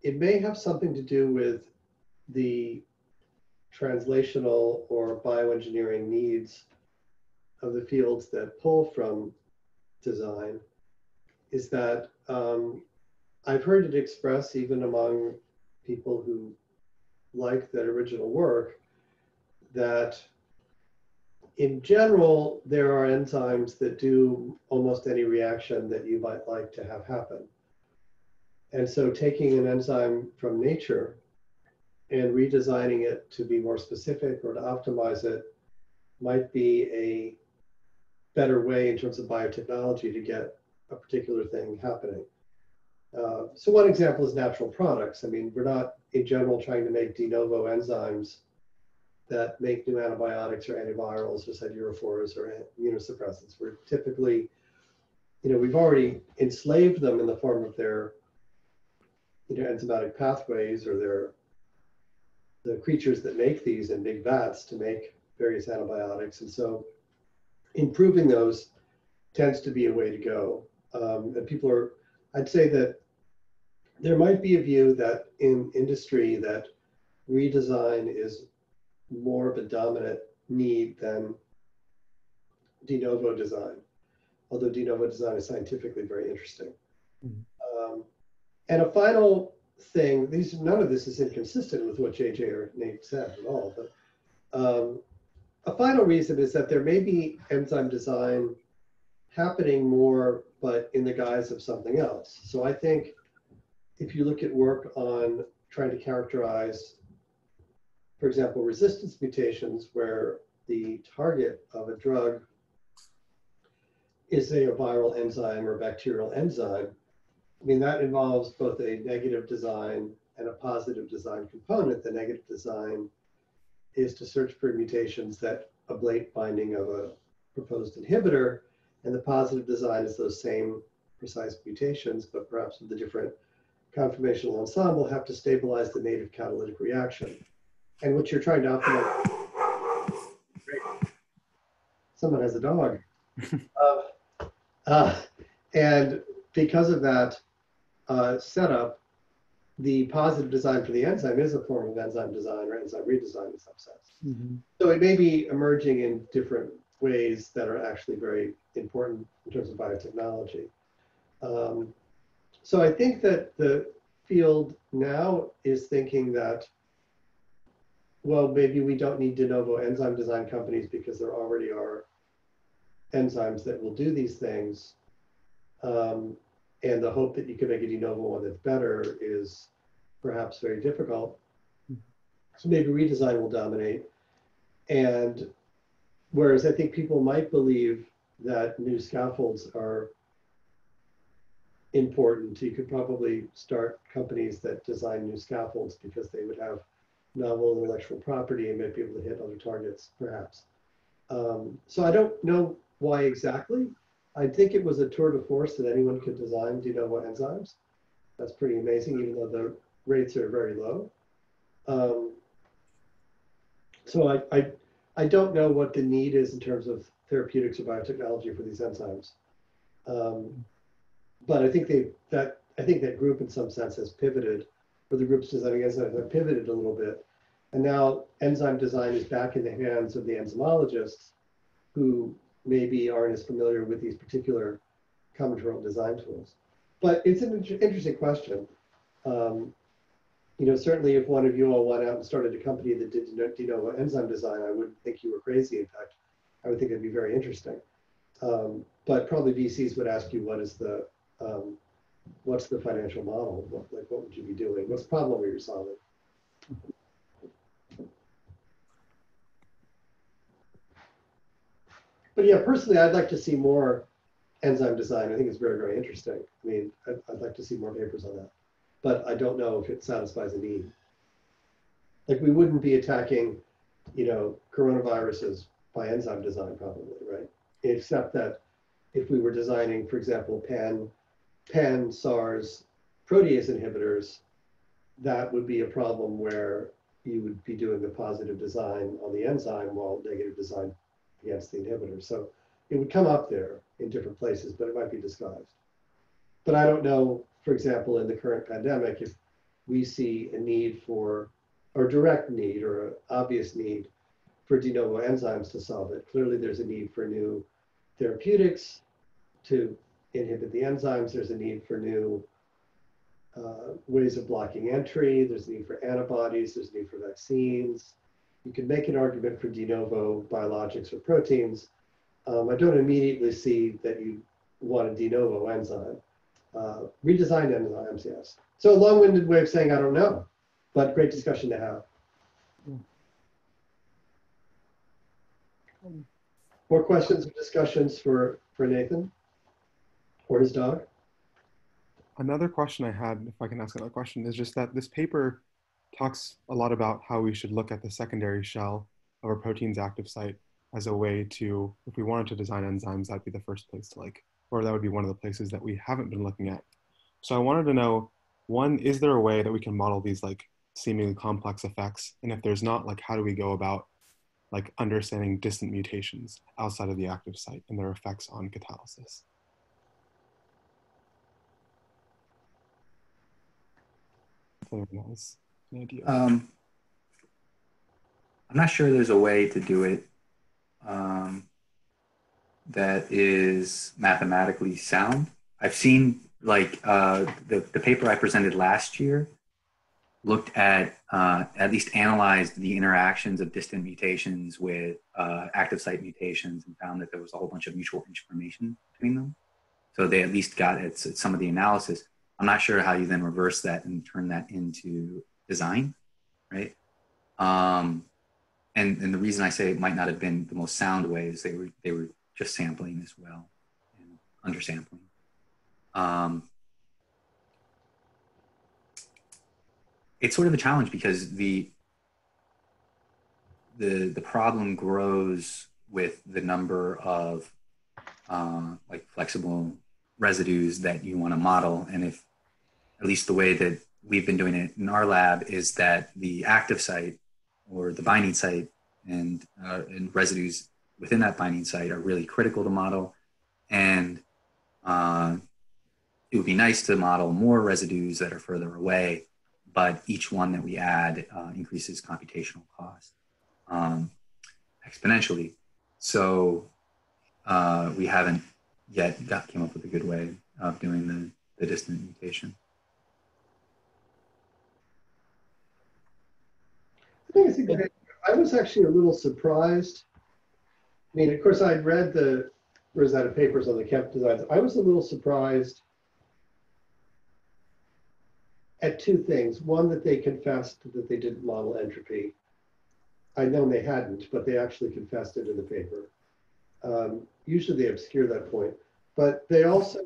it may have something to do with the translational or bioengineering needs of the fields that pull from design, is that I've heard it expressed even among people who like that original work that in general, there are enzymes that do almost any reaction that you might like to have happen. And so taking an enzyme from nature and redesigning it to be more specific or to optimize it might be a better way in terms of biotechnology to get a particular thing happening. So one example is natural products. I mean, we're not in general trying to make de novo enzymes that make new antibiotics or antivirals or cytidiophores or immunosuppressants. We're typically, we've already enslaved them in the form of their enzymatic pathways or the creatures that make these in big vats to make various antibiotics. And so improving those tends to be a way to go. And people are, I'd say that there might be a view that in industry that redesign is more of a dominant need than de novo design, although de novo design is scientifically very interesting. Mm-hmm. And a final thing, none of this is inconsistent with what JJ or Nate said at all, but a final reason is that there may be enzyme design happening more, but in the guise of something else. So I think if you look at work on trying to characterize, for example, resistance mutations where the target of a drug is, say, a viral enzyme or bacterial enzyme, I mean, that involves both a negative design and a positive design component. The negative design is to search for mutations that ablate binding of a proposed inhibitor, and the positive design is those same precise mutations, but perhaps with a different conformational ensemble, have to stabilize the native catalytic reaction. And what you're trying to optimize, someone has a dog. And because of that setup, the positive design for the enzyme is a form of enzyme design or enzyme redesign in some sense. Mm-hmm. So it may be emerging in different ways that are actually very important in terms of biotechnology. So I think that the field now is thinking that, well, maybe we don't need de novo enzyme design companies because there already are enzymes that will do these things. And the hope that you can make a de novo one that's better is perhaps very difficult. So maybe redesign will dominate. And whereas I think people might believe that new scaffolds are important, you could probably start companies that design new scaffolds because they would have novel intellectual property and might be able to hit other targets, perhaps. So I don't know why exactly. I think it was a tour de force that anyone could design de novo enzymes. That's pretty amazing, even though the rates are very low. So I don't know what the need is in terms of therapeutics or biotechnology for these enzymes. But I think that group in some sense has pivoted, or the groups designing enzymes have pivoted a little bit. And now enzyme design is back in the hands of the enzymologists who maybe aren't as familiar with these particular combinatorial design tools. But it's an interesting question. You know, certainly if one of you all went out and started a company that did de novo enzyme design, I wouldn't think you were crazy. In fact, I would think it'd be very interesting. But probably VCs would ask you, what's the financial model? What would you be doing? What's the problem you're solving? But yeah, personally, I'd like to see more enzyme design. I think it's very, very interesting. I mean, I'd like to see more papers on that. But I don't know if it satisfies a need. Like we wouldn't be attacking, you know, coronaviruses by enzyme design probably, right? Except that if we were designing, for example, pan SARS protease inhibitors, that would be a problem where you would be doing the positive design on the enzyme while negative design against the inhibitor. So it would come up there in different places, but it might be disguised. But I don't know, for example, in the current pandemic, if we see a need for, or direct need, or an obvious need for de novo enzymes to solve it. Clearly, there's a need for new therapeutics to inhibit the enzymes. There's a need for new ways of blocking entry. There's a need for antibodies. There's a need for vaccines. You can make an argument for de novo biologics or proteins. I don't immediately see that you want a de novo enzyme. Redesigned enzymes, yes. So a long-winded way of saying I don't know, but great discussion to have. More questions or discussions for Nathan or his dog? Another question I had, if I can ask another question, is just that this paper talks a lot about how we should look at the secondary shell of a protein's active site as a way to, if we wanted to design enzymes, that'd be the first place to or that would be one of the places that we haven't been looking at. So I wanted to know, one, is there a way that we can model these seemingly complex effects? And if there's not, how do we go about understanding distant mutations outside of the active site and their effects on catalysis? Nice. An idea. I'm not sure there's a way to do it that is mathematically sound. I've seen the paper I presented last year looked at least analyzed the interactions of distant mutations with active site mutations and found that there was a whole bunch of mutual information between them. So they at least got at some of the analysis. I'm not sure how you then reverse that and turn that into design, right? And the reason I say it might not have been the most sound way is they were just sampling as well and undersampling. It's sort of a challenge because the problem grows with the number of like flexible residues that you want to model. And if, at least the way that we've been doing it in our lab, is that the active site or the binding site and residues within that binding site are really critical to model. And it would be nice to model more residues that are further away, but each one that we add increases computational cost exponentially. So we haven't yet came up with a good way of doing the distant mutation. I think it's a good idea. I was actually a little surprised. I mean, of course, I'd read the Rosetta papers on the Kemp designs. I was a little surprised at two things. One, that they confessed that they didn't model entropy. I'd known they hadn't, but they actually confessed it in the paper. Usually they obscure that point. But they also,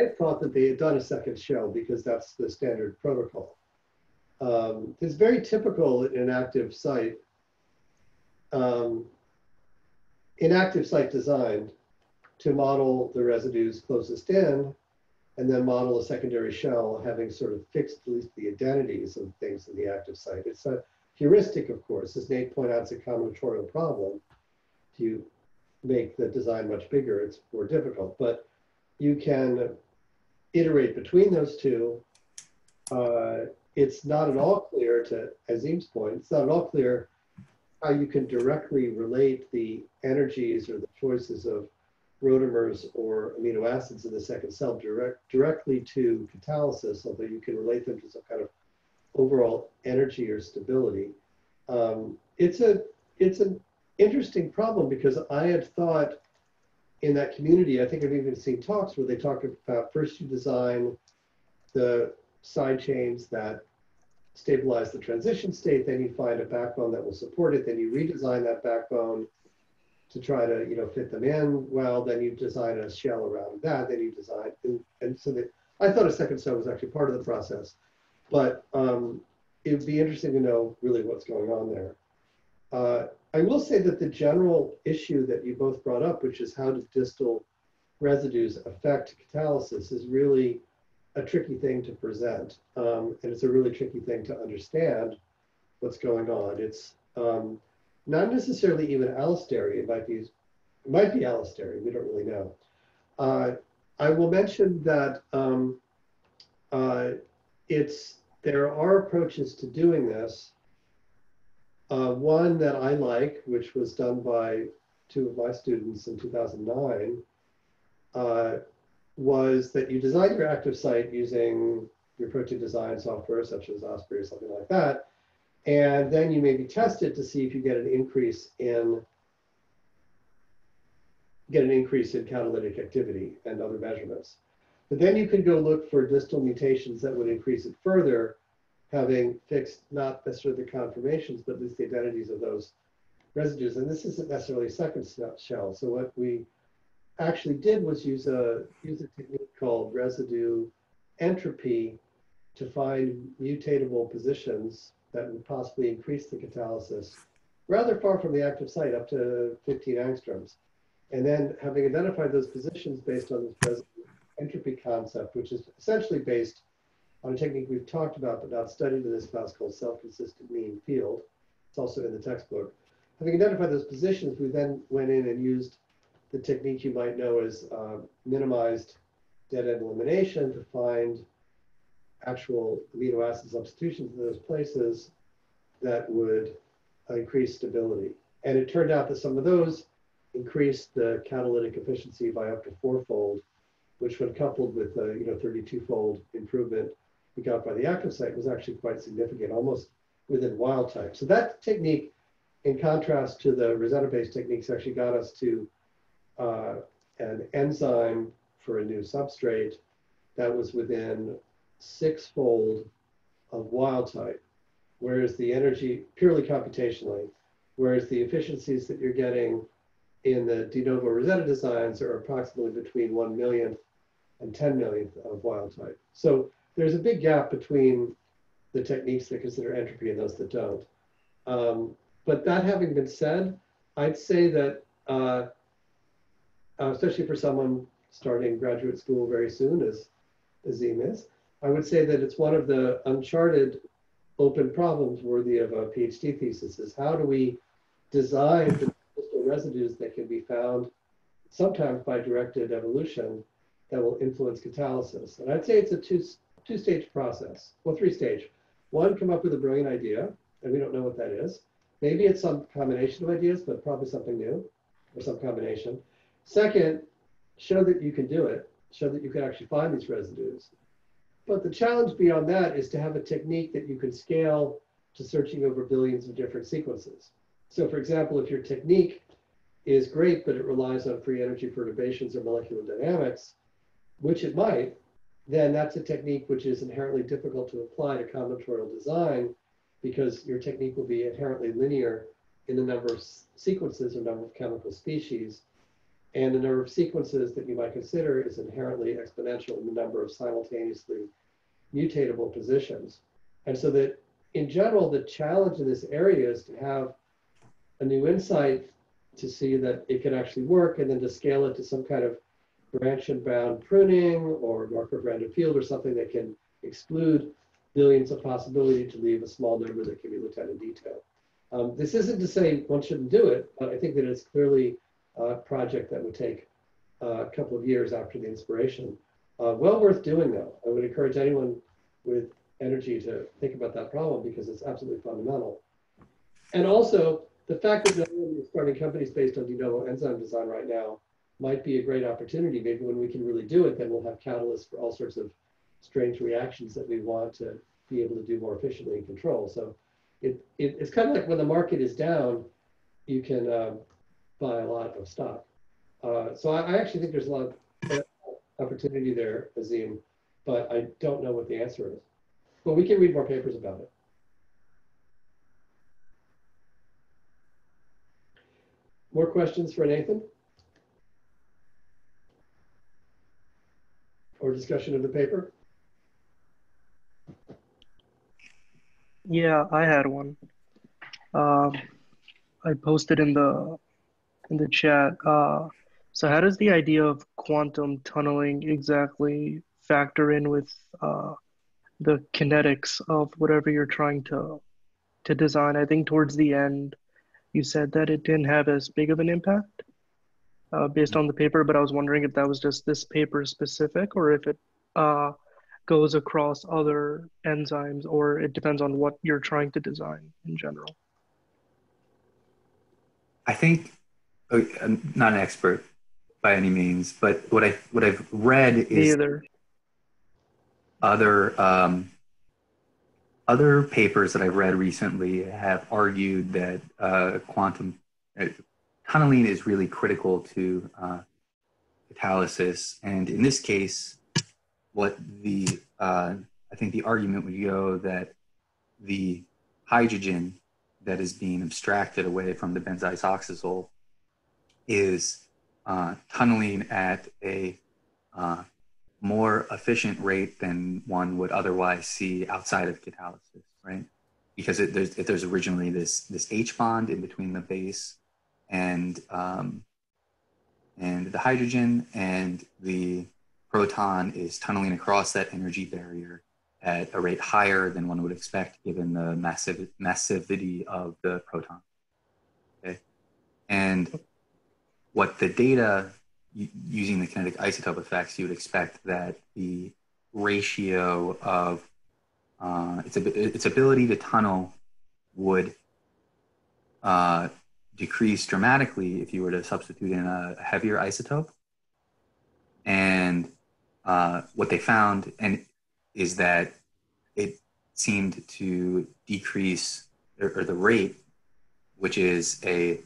I thought that they had done a second shell because that's the standard protocol. It's very typical in an active site, design to model the residues closest in and then model a secondary shell having sort of fixed at least the identities of things in the active site. It's a heuristic, of course. As Nate pointed out, it's a combinatorial problem. If you make the design much bigger, it's more difficult, but you can iterate between those two. It's not at all clear, to Azim's point, it's not at all clear how you can directly relate the energies or the choices of rotamers or amino acids in the second cell directly to catalysis, although you can relate them to some kind of overall energy or stability. It's an interesting problem because I had thought in that community, I think I've even seen talks where they talk about first you design the side chains that stabilize the transition state, then you find a backbone that will support it, then you redesign that backbone to try to fit them in. Well, then you design a shell around that, then you design, and so I thought a second cell was actually part of the process, but it would be interesting to know really what's going on there. I will say that the general issue that you both brought up, which is how do distal residues affect catalysis, is really a tricky thing to present. And it's a really tricky thing to understand what's going on. It's not necessarily even allostery. It might be allostery. We don't really know. I will mention that there are approaches to doing this. One that I like, which was done by two of my students in 2009, was that you design your active site using your protein design software, such as Osprey or something like that, and then you maybe test it to see if you get an increase in catalytic activity and other measurements. But then you can go look for distal mutations that would increase it further, having fixed not necessarily the conformations, but at least the identities of those residues. And this isn't necessarily a second shell. So what we actually did was use a technique called residue entropy to find mutatable positions that would possibly increase the catalysis rather far from the active site, up to 15 angstroms. And then having identified those positions based on this residue entropy concept, which is essentially based on a technique we've talked about but not studied in this class called self-consistent mean field. It's also in the textbook. Having identified those positions, we then went in and used the technique you might know as minimized dead-end elimination to find actual amino acid substitutions in those places that would increase stability. And it turned out that some of those increased the catalytic efficiency by up to 4-fold, which when coupled with the 32-fold improvement we got by the active site was actually quite significant, almost within wild type. So that technique, in contrast to the Rosetta-based techniques, actually got us to an enzyme for a new substrate that was within sixfold of wild type, whereas the energy, purely computationally, whereas the efficiencies that you're getting in the de novo Rosetta designs are approximately between 1 millionth and 10 millionth of wild type. So there's a big gap between the techniques that consider entropy and those that don't. But that having been said, I'd say that, especially for someone starting graduate school very soon, as Azim is, I would say that it's one of the uncharted open problems worthy of a PhD thesis, is how do we design the crystal residues that can be found sometimes by directed evolution that will influence catalysis. And I'd say it's a two-stage process, well, three-stage. One, come up with a brilliant idea, and we don't know what that is. Maybe it's some combination of ideas, but probably something new or some combination. Second, show that you can do it, show that you can actually find these residues. But the challenge beyond that is to have a technique that you can scale to searching over billions of different sequences. So for example, if your technique is great, but it relies on free energy perturbations or molecular dynamics, which it might, then that's a technique which is inherently difficult to apply to combinatorial design, because your technique will be inherently linear in the number of sequences or number of chemical species. And the number of sequences that you might consider is inherently exponential in the number of simultaneously mutatable positions. And so that in general, the challenge in this area is to have a new insight to see that it can actually work, and then to scale it to some kind of branch and bound pruning or Markov random field or something that can exclude billions of possibility to leave a small number that can be looked at in detail. This isn't to say one shouldn't do it, but I think that it's clearly a project that would take a couple of years after the inspiration. Well worth doing though. I would encourage anyone with energy to think about that problem, because it's absolutely fundamental. And also the fact that no one is starting companies based on de novo enzyme design right now might be a great opportunity. Maybe when we can really do it, then we'll have catalysts for all sorts of strange reactions that we want to be able to do more efficiently and control. So it's kind of like when the market is down, you can buy a lot of stock. So I actually think there's a lot of opportunity there, Azim, but I don't know what the answer is. But we can read more papers about it. More questions for Nathan? Or discussion of the paper? Yeah, I had one. I posted in the chat. So how does the idea of quantum tunneling exactly factor in with the kinetics of whatever you're trying to design? I think towards the end, you said that it didn't have as big of an impact based on the paper, but I was wondering if that was just this paper specific, or if it goes across other enzymes, or it depends on what you're trying to design in general. I think I'm not an expert by any means, but what I've read is other papers that I've read recently have argued that quantum tunneling is really critical to catalysis, and in this case, I think the argument would go that the hydrogen that is being abstracted away from the benzoisoxazole is tunneling at a more efficient rate than one would otherwise see outside of catalysis, right? Because there's originally this H bond in between the base and the hydrogen, and the proton is tunneling across that energy barrier at a rate higher than one would expect given the massivity of the proton. Okay, and what the data using the kinetic isotope effects, you would expect that the ratio of its ability to tunnel would decrease dramatically if you were to substitute in a heavier isotope. And what they found is that it seemed to decrease, or the rate, which is a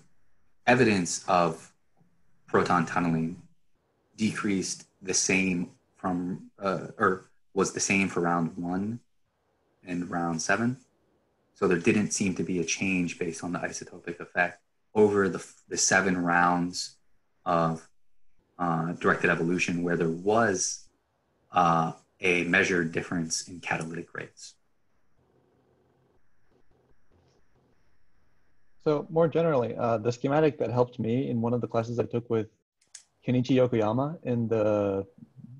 evidence of proton tunneling, decreased the same from, or was the same for round 1 and round 7. So there didn't seem to be a change based on the isotopic effect over the 7 rounds of directed evolution where there was a measured difference in catalytic rates. So more generally, the schematic that helped me in one of the classes I took with Kenichi Yokoyama in the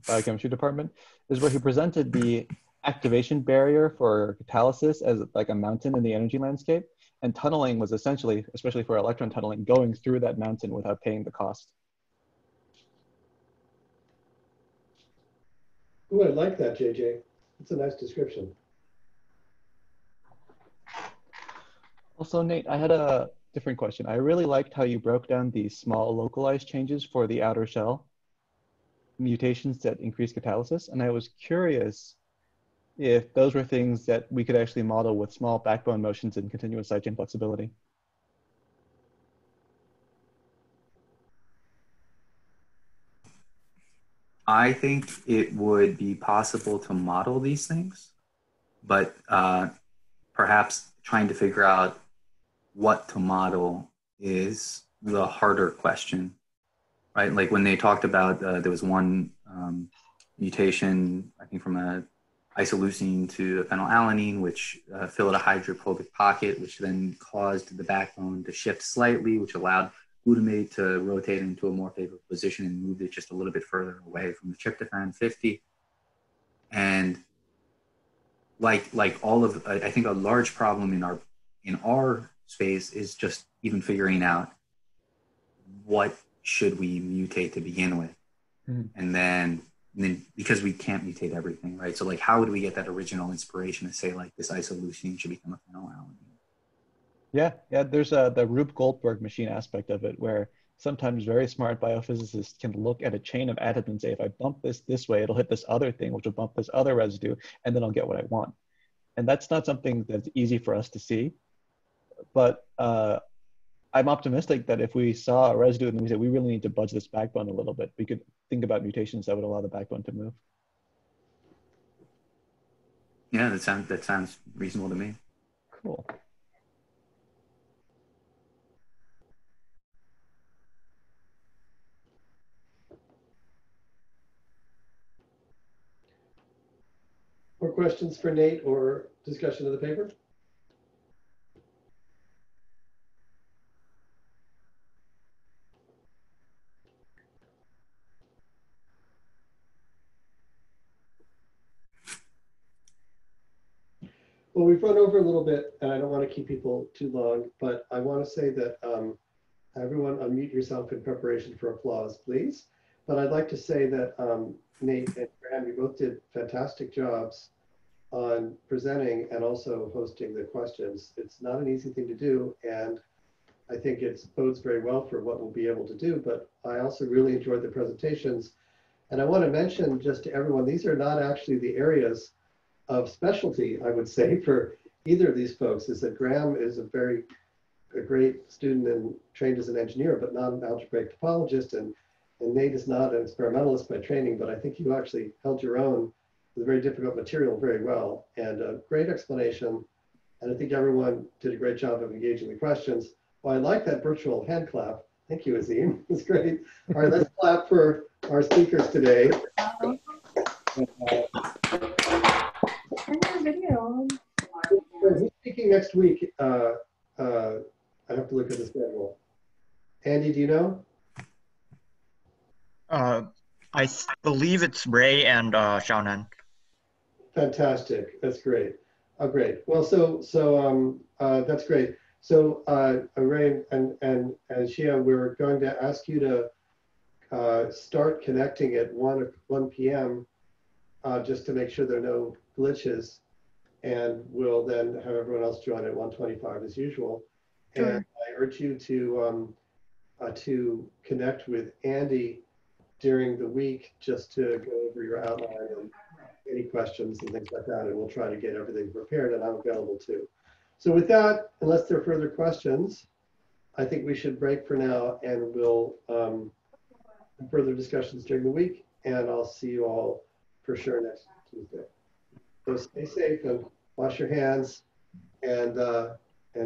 biochemistry department is where he presented the activation barrier for catalysis as like a mountain in the energy landscape. And tunneling was essentially, especially for electron tunneling, going through that mountain without paying the cost. Ooh, I like that, JJ. It's a nice description. Also, Nate, I had a different question. I really liked how you broke down the small localized changes for the outer shell mutations that increase catalysis. And I was curious if those were things that we could actually model with small backbone motions and continuous side chain flexibility. I think it would be possible to model these things, but perhaps trying to figure out what to model is the harder question, right? Like when they talked about, there was one mutation, I think from a isoleucine to a phenylalanine, which filled a hydrophobic pocket, which then caused the backbone to shift slightly, which allowed glutamate to rotate into a more favorable position and moved it just a little bit further away from the tryptophan 50. And like all of, I think a large problem in our space is just even figuring out what should we mutate to begin with. Mm-hmm. And then because we can't mutate everything, right? So like, how would we get that original inspiration to say like this isoleucine should become a phenylalanine? Yeah, there's the Rube Goldberg machine aspect of it where sometimes very smart biophysicists can look at a chain of atoms and say, if I bump this way, it'll hit this other thing, which will bump this other residue, and then I'll get what I want. And that's not something that's easy for us to see. But I'm optimistic that if we saw a residue and we said, we really need to budge this backbone a little bit, we could think about mutations that would allow the backbone to move. Yeah, that sounds reasonable to me. Cool. More questions for Nate or discussion of the paper? Well, we've run over a little bit, and I don't want to keep people too long, but I want to say that everyone unmute yourself in preparation for applause, please. But I'd like to say that Nate and Graham, you both did fantastic jobs on presenting and also hosting the questions. It's not an easy thing to do, and I think it bodes very well for what we'll be able to do, but I also really enjoyed the presentations. And I want to mention just to everyone, these are not actually the areas of specialty, I would say, for either of these folks. Is that Graham is a great student and trained as an engineer, but not an algebraic topologist, and Nate is not an experimentalist by training, but I think you actually held your own with very difficult material very well, and a great explanation. And I think everyone did a great job of engaging the questions. Well, I like that virtual hand clap. Thank you, Azim. It's great. All right, let's clap for our speakers today. Who's speaking next week? I have to look at the schedule. Andy, do you know? I believe it's Ray and Xiaonan. Fantastic. That's great. Oh, great. Well, so that's great. So Ray and Xia, we're going to ask you to start connecting at 1 p.m. Just to make sure there are no glitches. And we'll then have everyone else join at 1:25 as usual. Sure. And I urge you to connect with Andy during the week just to go over your outline and any questions and things like that, and we'll try to get everything prepared, and I'm available too. So with that, unless there are further questions, I think we should break for now, and we'll have further discussions during the week, and I'll see you all for sure next Tuesday. So stay safe and wash your hands and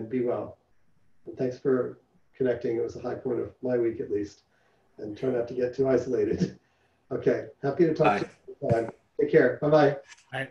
be well. And thanks for connecting. It was a high point of my week at least. And try not to get too isolated. Okay, happy to talk to you next time. Take care. Bye-bye. Bye.